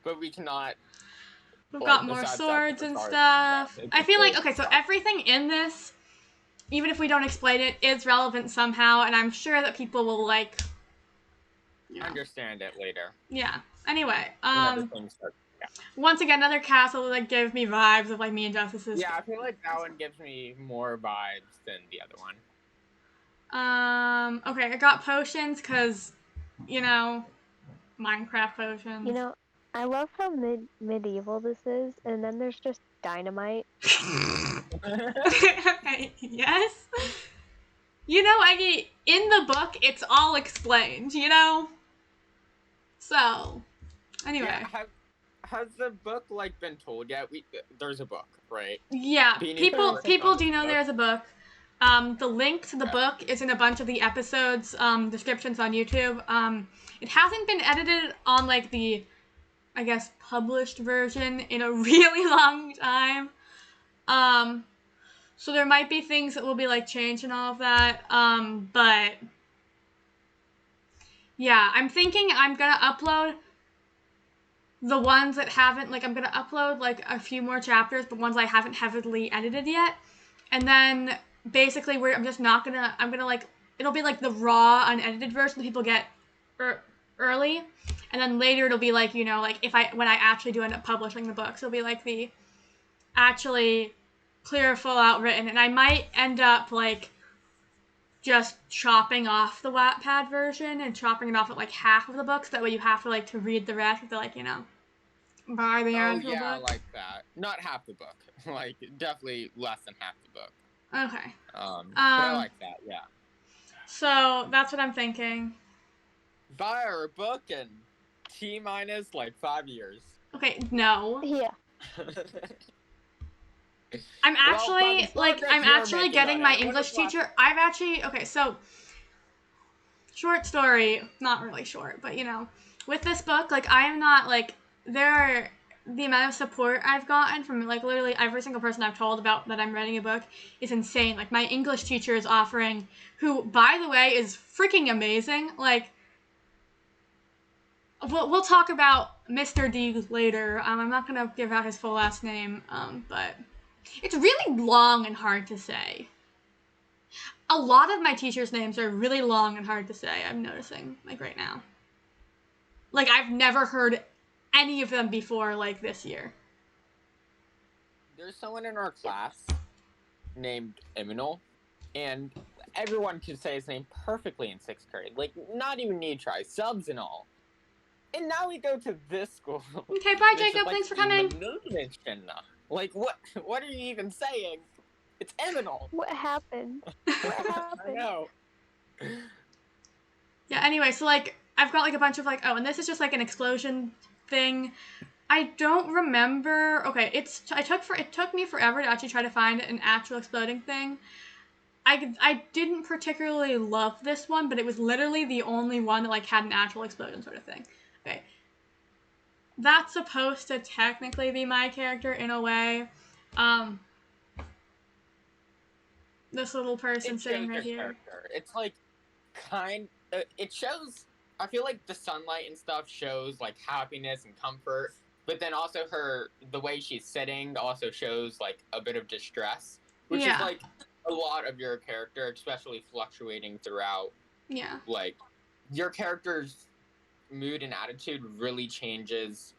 Speaker 4: But we cannot...
Speaker 2: We've got more swords and stuff. I feel like, okay, so everything in this, even if we don't explain it, is relevant somehow, and I'm sure that people will, like... You know.
Speaker 4: Understand it later.
Speaker 2: Yeah. Anyway,
Speaker 4: Yeah.
Speaker 2: Once again, another castle that like gives me vibes of like me and Justice's.
Speaker 4: Yeah, I feel like that one gives me more vibes than the other one.
Speaker 2: Okay, I got potions because, you know, Minecraft potions.
Speaker 5: You know, I love how medieval this is, and then there's just dynamite.
Speaker 2: Yes. You know, Eggy, in the book, it's all explained, you know? So, anyway.
Speaker 4: Yeah, has the book like been told yet? There's a book, right?
Speaker 2: Yeah,
Speaker 4: Beanie
Speaker 2: people
Speaker 4: working on
Speaker 2: do
Speaker 4: this
Speaker 2: know
Speaker 4: book.
Speaker 2: there's a book. The link to the
Speaker 4: Okay.
Speaker 2: book is in a bunch of the episodes descriptions on YouTube. It hasn't been edited on like the, I guess, published version in a really long time. So there might be things that will be like changed and all of that. But yeah, I'm thinking I'm gonna upload the ones that haven't, like, I'm gonna upload like a few more chapters, but ones I haven't heavily edited yet. And then basically I'm just not gonna, I'm gonna like, it'll be like the raw unedited version that people get early. And then later it'll be like, you know, like when I actually do end up publishing the books, it'll be like the actually clear, full out written. And I might end up like just chopping off the Wattpad version and chopping it off at like half of the books. That way you have to like to read the rest to like, you know, buy the
Speaker 4: Oh
Speaker 2: actual
Speaker 4: yeah,
Speaker 2: book.
Speaker 4: like that. Not half the book. Like definitely less than half the book.
Speaker 2: Okay.
Speaker 4: But I like that. Yeah.
Speaker 2: So that's what I'm thinking.
Speaker 4: Buy our book in T minus like 5 years.
Speaker 2: Okay, no.
Speaker 5: Yeah.
Speaker 2: I'm actually I'm actually getting my
Speaker 4: it,
Speaker 2: English teacher. I've actually so short story, not really short, but you know, with this book, like I am not like there are the amount of support I've gotten from like literally every single person I've told about that I'm writing a book is insane. Like my English teacher is offering, who by the way is freaking amazing. Like we'll talk about Mr. D later. I'm not gonna give out his full last name, but it's really long and hard to say. A lot of my teachers' names are really long and hard to say, I'm noticing, like right now. Like I've never heard any of them before, like this year.
Speaker 4: There's someone in our class named Eminal, and everyone could say his name perfectly in 6th grade. Like, not even need try, subs and all. And now we go to this school.
Speaker 2: Okay, bye Jacob, thanks for coming.
Speaker 4: Like, what are you even saying? It's Eminal.
Speaker 5: What happened? What happened?
Speaker 4: I know.
Speaker 2: Yeah, anyway, so like I've got like a bunch of like, oh, and this is just like an explosion thing. I don't remember. Okay, it took me forever to actually try to find an actual exploding thing. I didn't particularly love this one, but it was literally the only one that like had an actual explosion sort of thing. Okay. That's supposed to technically be my character in a way. This little person sitting right here.
Speaker 4: Character. It's like it shows, I feel like the sunlight and stuff shows like happiness and comfort, but then also the way she's sitting also shows like a bit of distress, which is like a lot of your character, especially fluctuating throughout.
Speaker 2: Yeah.
Speaker 4: Like your character's mood and attitude really changes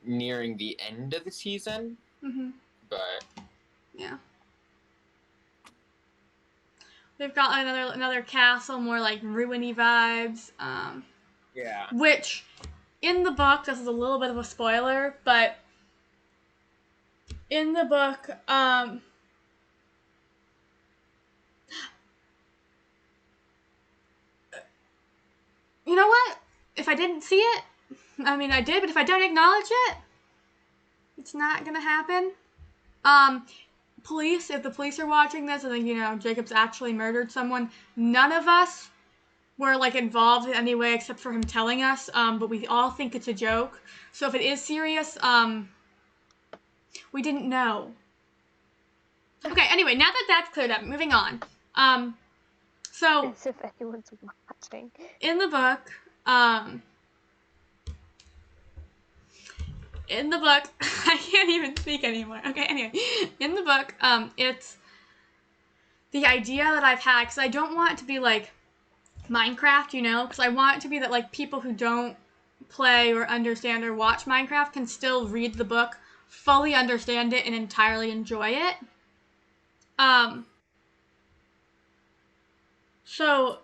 Speaker 4: nearing the end of the season.
Speaker 2: Mm-hmm.
Speaker 4: But
Speaker 2: yeah. They've got another castle, more like ruiny vibes.
Speaker 4: Yeah.
Speaker 2: Which, in the book, this is a little bit of a spoiler, but in the book, you know what? If I didn't see it, I mean I did, but if I don't acknowledge it, it's not gonna happen. Police, if the police are watching this and then, you know, Jacob's actually murdered someone, none of us were like involved in any way except for him telling us, but we all think it's a joke. So if it is serious, we didn't know. Okay, anyway, now that that's cleared up, moving on. So
Speaker 5: as if anyone's watching.
Speaker 2: in the book, I can't even speak anymore. Okay, anyway, in the book, it's the idea that I've had, because I don't want it to be like Minecraft, you know, because I want it to be that like people who don't play or understand or watch Minecraft can still read the book, fully understand it, and entirely enjoy it. So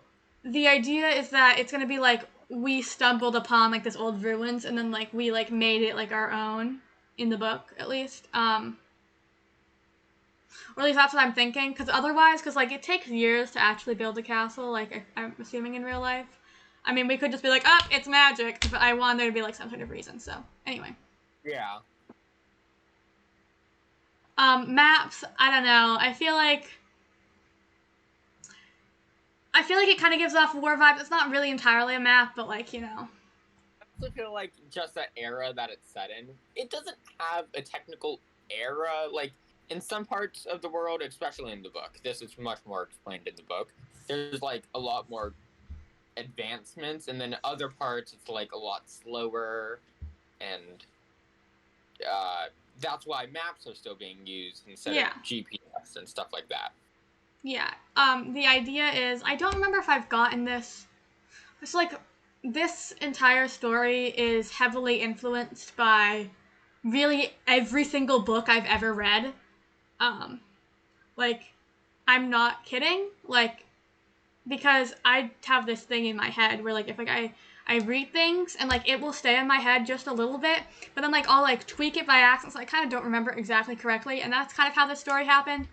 Speaker 2: the idea is that it's gonna be like we stumbled upon like this old ruins and then like we like made it like our own in the book at least. Or at least that's what I'm thinking. Because like it takes years to actually build a castle. Like I'm assuming in real life. I mean, we could just be like, oh, it's magic, but I want there to be like some sort of reason. So anyway.
Speaker 4: Yeah.
Speaker 2: Maps. I don't know. I feel like it kind of gives off war vibes. It's not really entirely a map, but like, you know.
Speaker 4: I also feel like just that era that it's set in, it doesn't have a technical era. Like, in some parts of the world, especially in the book, this is much more explained in the book, there's like a lot more advancements, and then other parts it's like a lot slower, and that's why maps are still being used instead of GPS and stuff like that.
Speaker 2: Yeah. The idea is, I don't remember if I've gotten this. It's like this entire story is heavily influenced by really every single book I've ever read. Like, I'm not kidding. Like, because I have this thing in my head where like if like I read things and like it will stay in my head just a little bit, but then like I'll like tweak it by accident, so I kind of don't remember exactly correctly, and that's kind of how this story happened.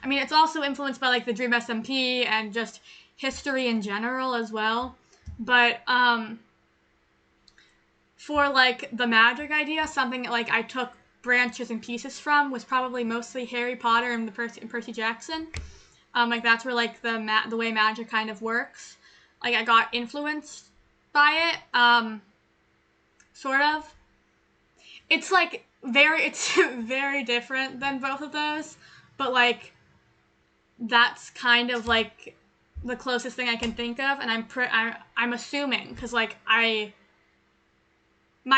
Speaker 2: I mean, it's also influenced by like the Dream SMP and just history in general as well. But for like the magic idea, something that like I took branches and pieces from was probably mostly Harry Potter and Percy Jackson. Like that's where like the way magic kind of works. Like I got influenced by it. Sort of. It's like it's very different than both of those, but like that's kind of like the closest thing I can think of, and I'm assuming because like my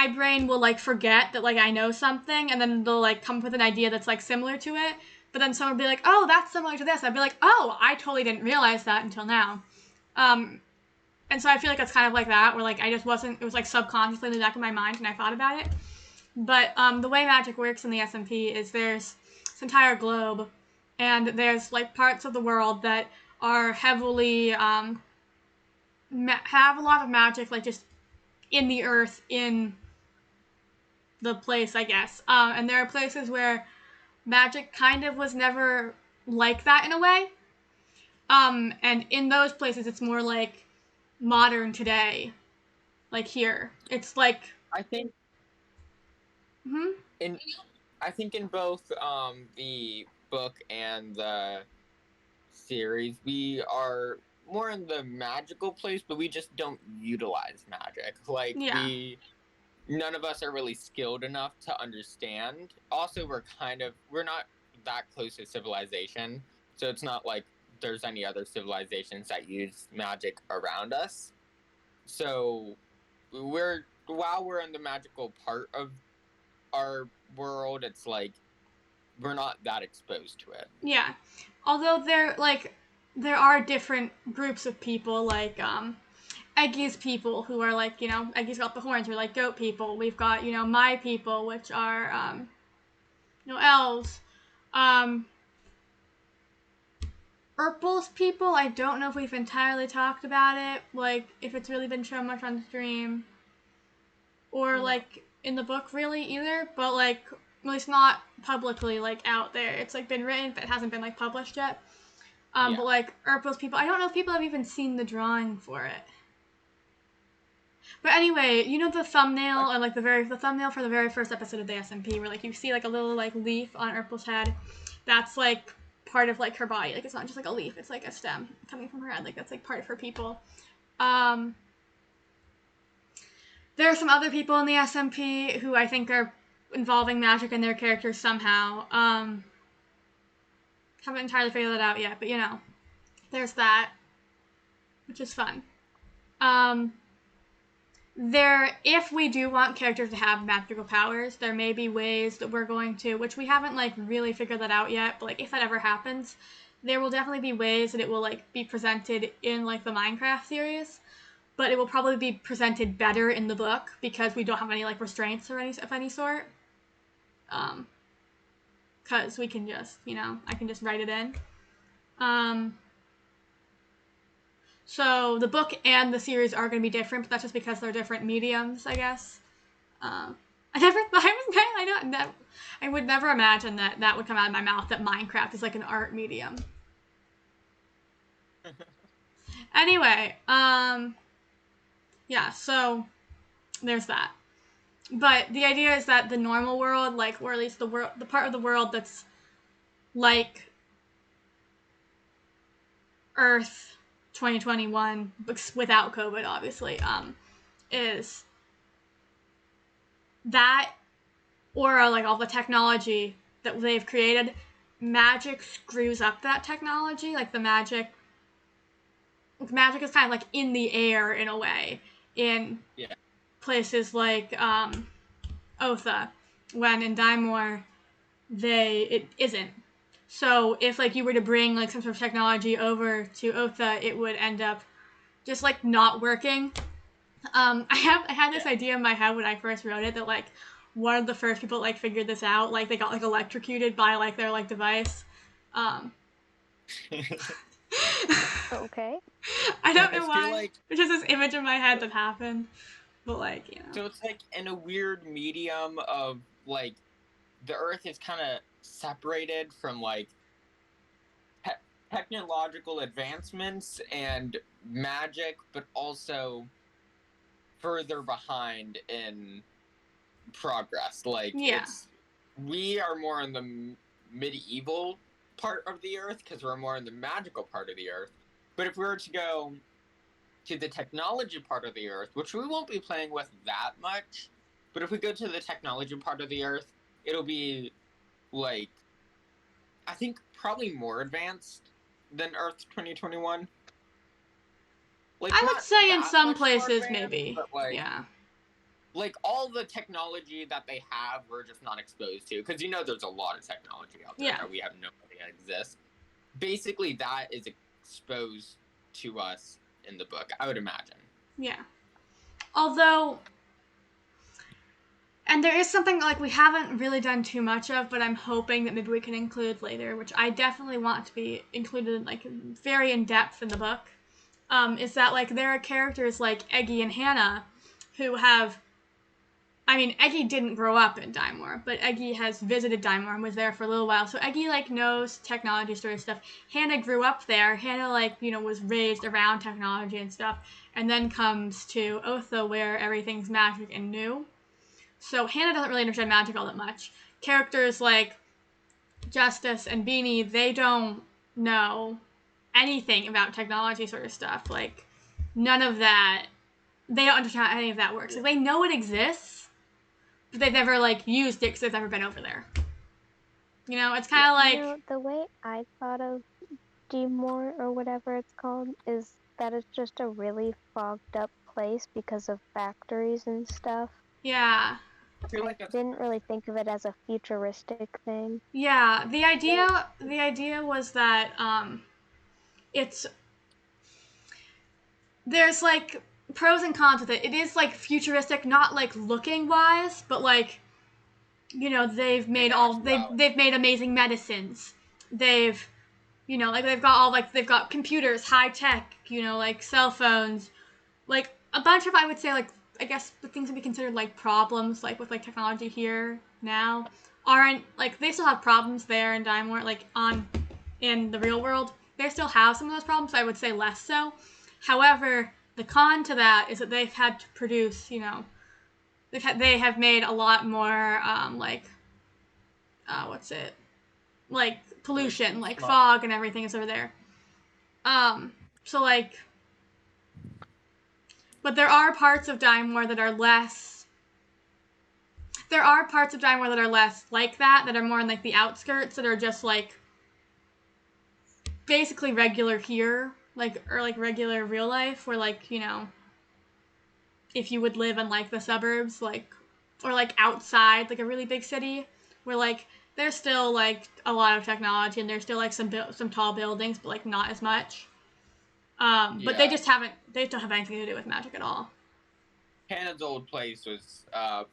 Speaker 2: brain will like forget that like I know something, and then they'll like come up with an idea that's like similar to it. But then someone will be like, "Oh, that's similar to this." I'd be like, "Oh, I totally didn't realize that until now." And so I feel like it's kind of like that, where like I just wasn't. It was like subconsciously in the back of my mind, and I thought about it. But the way magic works in the SMP is there's this entire globe, and there's like parts of the world that are heavily have a lot of magic, like just in the earth in the place, I guess. And there are places where magic kind of was never like that in a way. And in those places, it's more like modern today. Like here, it's like.
Speaker 4: I think
Speaker 2: Hmm.
Speaker 4: in I think in both the book and the series, we are more in the magical place, but we just don't utilize magic. Like
Speaker 2: Yeah.
Speaker 4: None of us are really skilled enough to understand. Also, we're not that close to civilization, so it's not like there's any other civilizations that use magic around us. So while we're in the magical part of our world, it's like we're not that exposed to it.
Speaker 2: Yeah. Although there are different groups of people like Eggy's people who are like, Eggy's got the horns, we're like goat people. We've got, my people, which are elves. Um Urpel's people, I don't know if we've entirely talked about it, like if it's really been shown much on stream or like in the book really either, but like at least not publicly like out there. It's like been written but it hasn't been like published yet. But like Urpel's people, I don't know if people have even seen the drawing for it. But anyway, the thumbnail or like the thumbnail for the very first episode of the SMP, where like you see like a little like leaf on Urpel's head. That's like part of like her body. Like it's not just like a leaf; it's like a stem coming from her head. Like that's like part of her people. There are some other people in the SMP who I think are involving magic in their characters somehow. Haven't entirely figured that out yet, but there's that, which is fun. If we do want characters to have magical powers, there may be ways that we're going to, which we haven't like really figured that out yet, but like if that ever happens, there will definitely be ways that it will like be presented in like the Minecraft series, but it will probably be presented better in the book because we don't have any like restraints or of any sort. Because we can just, I can just write it in. So the book and the series are going to be different, but that's just because they're different mediums, I guess. I would never imagine that would come out of my mouth, that Minecraft is like an art medium. Anyway, yeah, so there's that. But the idea is that the normal world, like, or at least the part of the world that's like Earth 2021 without COVID, obviously, is that, or like all the technology that they've created, magic screws up that technology. Like magic is kind of like in the air in a way in places like Otha, when in Daimor it isn't. So if like you were to bring like some sort of technology over to Otha, it would end up just like not working. I had this idea in my head when I first wrote it, that like one of the first people like figured this out, like they got like electrocuted by like their like device.
Speaker 5: Okay.
Speaker 2: I don't know
Speaker 4: I
Speaker 2: why.
Speaker 4: feel like,
Speaker 2: It's just this image in my head that happened. But like, you know.
Speaker 4: so it's like in a weird medium of like the Earth is kind of separated from like technological advancements and magic, but also further behind in progress. Like we are more in the medieval part of the Earth because we're more in the magical part of the Earth. But if we were to go to the technology part of the Earth, which we won't be playing with that much, but if we go to the technology part of the Earth, it'll be like, I think probably more advanced than Earth 2021. Like,
Speaker 2: I would say in some places
Speaker 4: advanced,
Speaker 2: maybe.
Speaker 4: But like,
Speaker 2: yeah.
Speaker 4: Like all the technology that they have, we're just not exposed to, because you know there's a lot of technology out there that we have no idea exists. Basically, that is exposed to us in the book, I would imagine.
Speaker 2: Yeah. Although, and there is something like we haven't really done too much of, but I'm hoping that maybe we can include later, which I definitely want to be included like very in depth in the book. Is that like there are characters like Eggy and Hannah who have, I mean, Eggy didn't grow up in Daimor, but Eggy has visited Daimor and was there for a little while. So Eggy like knows technology sort of stuff. Hannah grew up there. Hannah like, you know, was raised around technology and stuff, and then comes to Otha where everything's magic and new. So Hannah doesn't really understand magic all that much. Characters like Justice and Beanie, they don't know anything about technology sort of stuff. Like none of that. They don't understand how any of that works. Like, they know it exists, but they've never like used it because they've never been over there. You know, it's kind of like,
Speaker 5: You know, the way I thought of Daimor or whatever it's called is that it's just a really fogged up place because of factories and stuff.
Speaker 2: yeah.
Speaker 4: I feel like
Speaker 5: I didn't really think of it as a futuristic thing.
Speaker 2: Yeah, the idea was that it's, there's like pros and cons with it. It is like futuristic, not like looking wise, but like, you know, they've made amazing medicines. They've, you know, like they've got computers, high tech, you know, like cell phones, like a bunch of, I would say, like, I guess the things that we consider like problems, like with like technology here now, aren't like, they still have problems there in Daimor, like in the real world. They still have some of those problems, I would say less so. However, the con to that is that they've had to produce, you know, they have made a lot more what's it, like pollution, like fog and everything is over there. So like, but there are parts of Daimor that are less. There are parts of Daimor that are less like that are more in like the outskirts, that are just like basically regular here, like, or like regular real life, where like, you know, if you would live in like the suburbs, like, or like outside like a really big city, where like there's still like a lot of technology and there's still like some tall buildings, but like not as much. But they don't have anything to do with magic at all.
Speaker 4: Hannah's old place was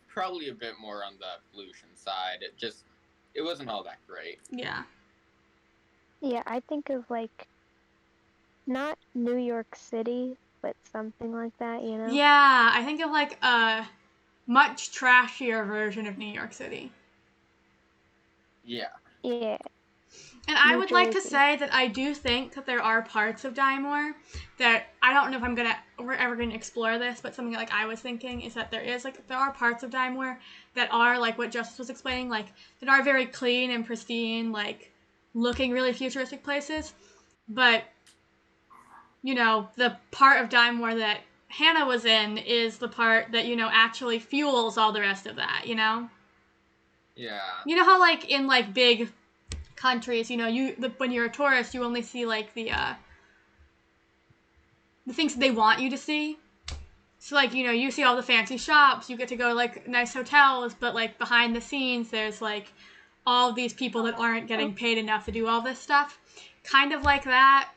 Speaker 4: probably a bit more on the pollution side. It wasn't all that great.
Speaker 2: Yeah.
Speaker 5: Yeah, I think of like Not New York City, but something like that, you know?
Speaker 2: Yeah, I think of like a much trashier version of New York City.
Speaker 4: Yeah.
Speaker 5: Yeah,
Speaker 2: And I
Speaker 5: New
Speaker 2: would like to
Speaker 5: Jersey.
Speaker 2: say that I do think that there are parts of Dymore that I don't know if we're ever gonna explore this, but something like I was thinking is that there are parts of Dymore that are like what Justice was explaining, like that are very clean and pristine, like looking really futuristic places. But the part of Dymore that Hannah was in is the part that actually fuels all the rest of that.
Speaker 4: Yeah.
Speaker 2: You know how like in like big countries, when you're a tourist, you only see like the things they want you to see. So like you see all the fancy shops, you get to go to like nice hotels, but like behind the scenes, there's like all these people that aren't getting paid enough to do all this stuff. Kind of like that,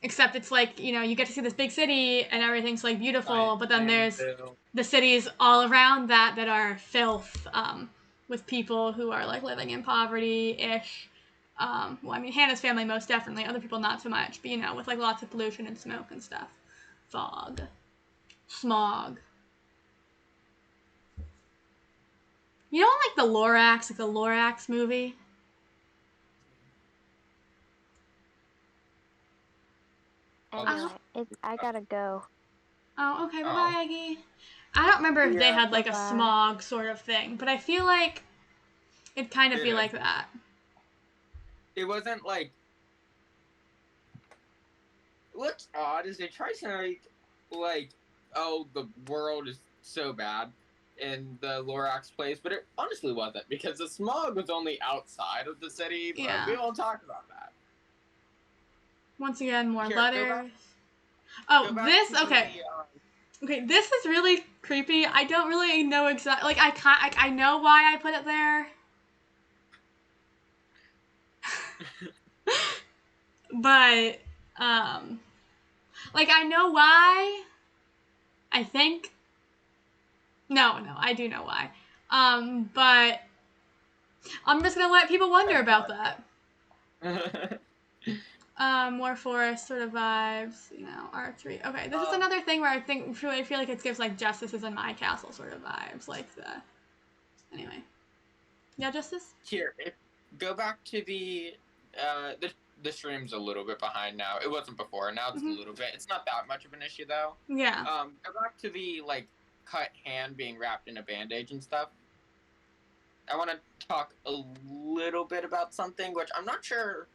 Speaker 2: except it's like you get to see this big city and everything's like beautiful, but then there's the cities all around that are filth, with people who are like living in poverty ish. Well, I mean, Hannah's family most definitely. Other people not so much, but with like lots of pollution and smoke and stuff, fog, smog. Like the Lorax movie.
Speaker 5: Anyway, I gotta go.
Speaker 2: Oh, okay. Bye,
Speaker 4: Oh.
Speaker 2: bye, Aggie. I don't remember if they
Speaker 3: Yeah.
Speaker 2: had like a
Speaker 5: Bye-bye.
Speaker 2: smog sort of thing, but I feel like it'd kind of be
Speaker 4: Dude.
Speaker 2: like that.
Speaker 4: It wasn't like. What's odd is they try to like, oh, the world is so bad in the Lorax place, but it honestly wasn't because the smog was only outside of the city. But
Speaker 2: Yeah.
Speaker 4: we won't talk about that.
Speaker 2: Once again, more
Speaker 4: Here,
Speaker 2: letters.
Speaker 4: Go back
Speaker 2: This
Speaker 4: to
Speaker 2: okay. Okay, this is really creepy. I don't really know exactly. Like I know why I put it there. But like I know why. I think. No, I do know why. But I'm just gonna let people wonder about that. More forest sort of vibes, R3. Okay, this is another thing where I feel like it gives like Justice is in my castle sort of vibes, like the. Anyway, yeah, Justice.
Speaker 4: Here, go back to the stream's a little bit behind now. It wasn't before. Now it's a little bit. It's not that much of an issue though.
Speaker 2: Yeah.
Speaker 4: Go back to the like cut hand being wrapped in a bandage and stuff. I want to talk a little bit about something which I'm not sure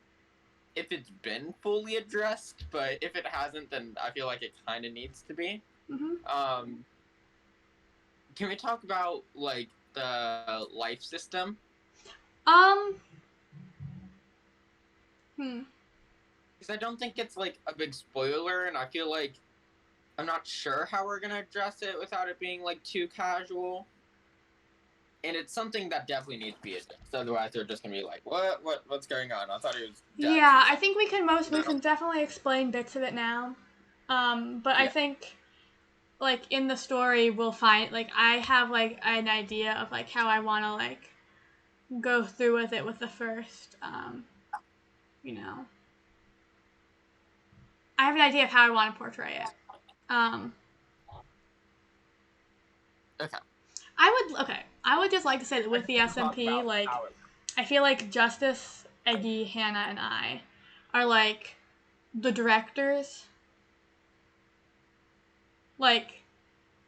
Speaker 4: if it's been fully addressed, but if it hasn't, then I feel like it kind of needs to be. Can we talk about like the life system? Because I don't think it's like a big spoiler, and I feel like I'm not sure how we're gonna address it without it being like too casual. And it's something that definitely needs to be addressed. Otherwise, they're just gonna be like, what's going on? I thought he was dead.
Speaker 2: Yeah, I think we can definitely explain bits of it now. But I
Speaker 4: Yeah.
Speaker 2: think like in the story we'll find like I have like an idea of like how I want to like go through with it with the first I have an idea of how I want to portray it.
Speaker 4: Okay.
Speaker 2: I would just like to say that with the SMP, like I feel like Justice, Eggy, Hannah, and I are like the directors. Like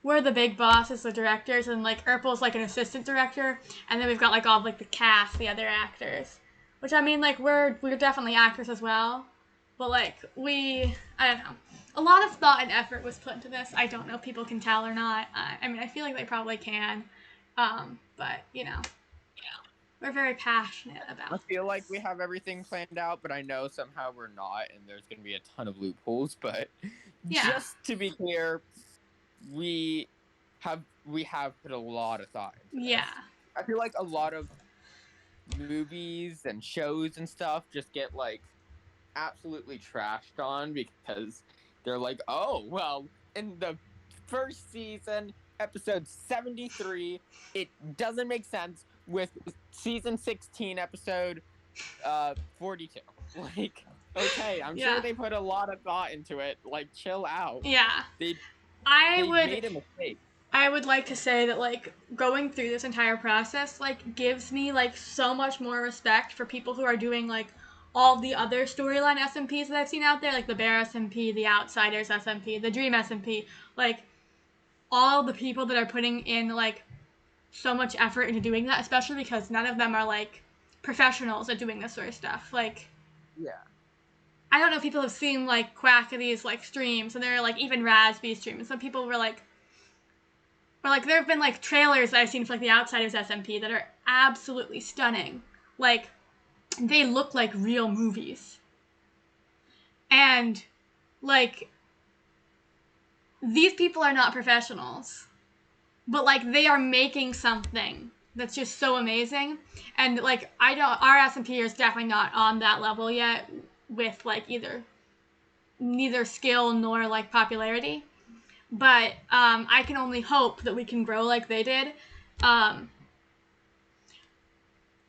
Speaker 2: we're the big boss as the directors, and like Urpel's like an assistant director, and then we've got like all of, like the cast, the other actors. Which I mean, like we're definitely actors as well, but like I don't know. A lot of thought and effort was put into this. I don't know if people can tell or not. I mean, I feel like they probably can, but we're very passionate about.
Speaker 4: I feel like we have everything planned out, but I know somehow we're not, and there's gonna be a ton of loopholes. But just to be clear, we have put a lot of thought into this.
Speaker 2: Yeah.
Speaker 4: I feel like a lot of movies and shows and stuff just get like absolutely trashed on because they're like, oh well, in the first season, episode 73, it doesn't make sense with season 16, episode 42. Like, Okay, I'm
Speaker 2: Yeah.
Speaker 4: sure they put a lot of thought into it. Like, chill out.
Speaker 2: Yeah.
Speaker 4: They
Speaker 2: I
Speaker 4: made a mistake.
Speaker 2: would like to say that, like, going through this entire process, like, gives me, like, so much more respect for people who are doing, like, all the other storyline SMPs that I've seen out there, like the Bear SMP, the Outsiders SMP, the Dream SMP, like, all the people that are putting in, like, so much effort into doing that, especially because none of them are, like, professionals at doing this sort of stuff. Like,
Speaker 3: Yeah.
Speaker 2: I don't know if people have seen, like, Quackity's, like, streams, and there are, like, even Razby streams, and some people were, like, or, like, there have been, like, trailers that I've seen for, like, the Outsiders SMP that are absolutely stunning. Like, they look like real movies. And, like, these people are not professionals. But, like, they are making something that's just so amazing. And, like, our SMP is definitely not on that level yet with, like, neither skill nor, like, popularity. But I can only hope that we can grow like they did.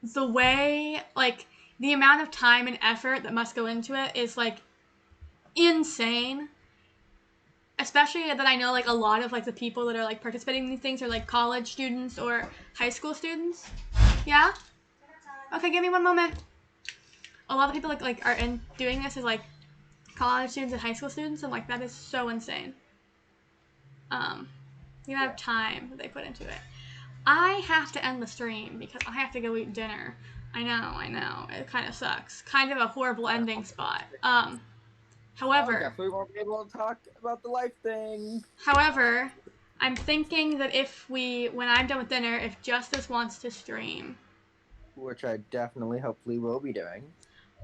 Speaker 2: The way, like, the amount of time and effort that must go into it is, like, insane. Especially that I know, like, a lot of, like, the people that are, like, participating in these things are, like, college students or high school students. Yeah? Okay, give me one moment. A lot of people, like are in doing this is, like, college students and high school students, and, like, that is so insane. The amount of time that they put into it. I have to end the stream because I have to go eat dinner. I know. It kind of sucks. Kind of a horrible ending spot. However,
Speaker 3: Definitely won't be able to talk about the life thing.
Speaker 2: However, I'm thinking that when I'm done with dinner, if Justice wants to stream,
Speaker 3: Which I definitely, hopefully, will be doing.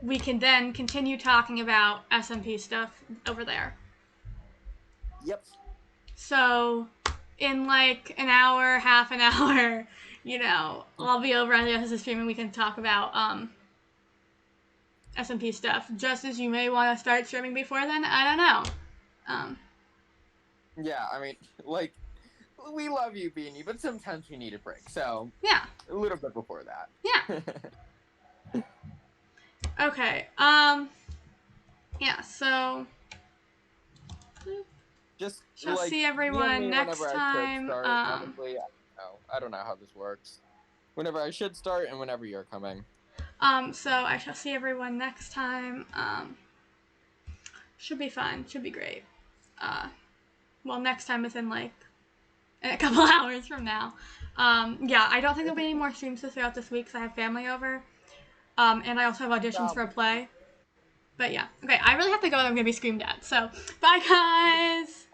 Speaker 2: we can then continue talking about SMP stuff over there.
Speaker 3: Yep.
Speaker 2: So, in like an hour, half an hour, I'll be over on Justice's stream and we can talk about SMP stuff. Justice, you may want to start streaming before then. I don't know.
Speaker 4: Yeah, I mean, like, we love you, Beanie, but sometimes we need a break. So,
Speaker 2: Yeah.
Speaker 4: a little bit before that.
Speaker 2: Yeah. Okay. Yeah, so
Speaker 4: Just
Speaker 2: shall
Speaker 4: like,
Speaker 2: see everyone next time.
Speaker 4: Honestly, I don't know how this works. Whenever I should start and whenever you're coming.
Speaker 2: So I shall see everyone next time. Should be fun. Should be great. Well, next time is in like a couple hours from now. Yeah, I don't think there'll be any more streams throughout this week because I have family over. And I also have auditions for a play. But yeah. Okay, I really have to go. I'm going to be screamed at. So, bye guys!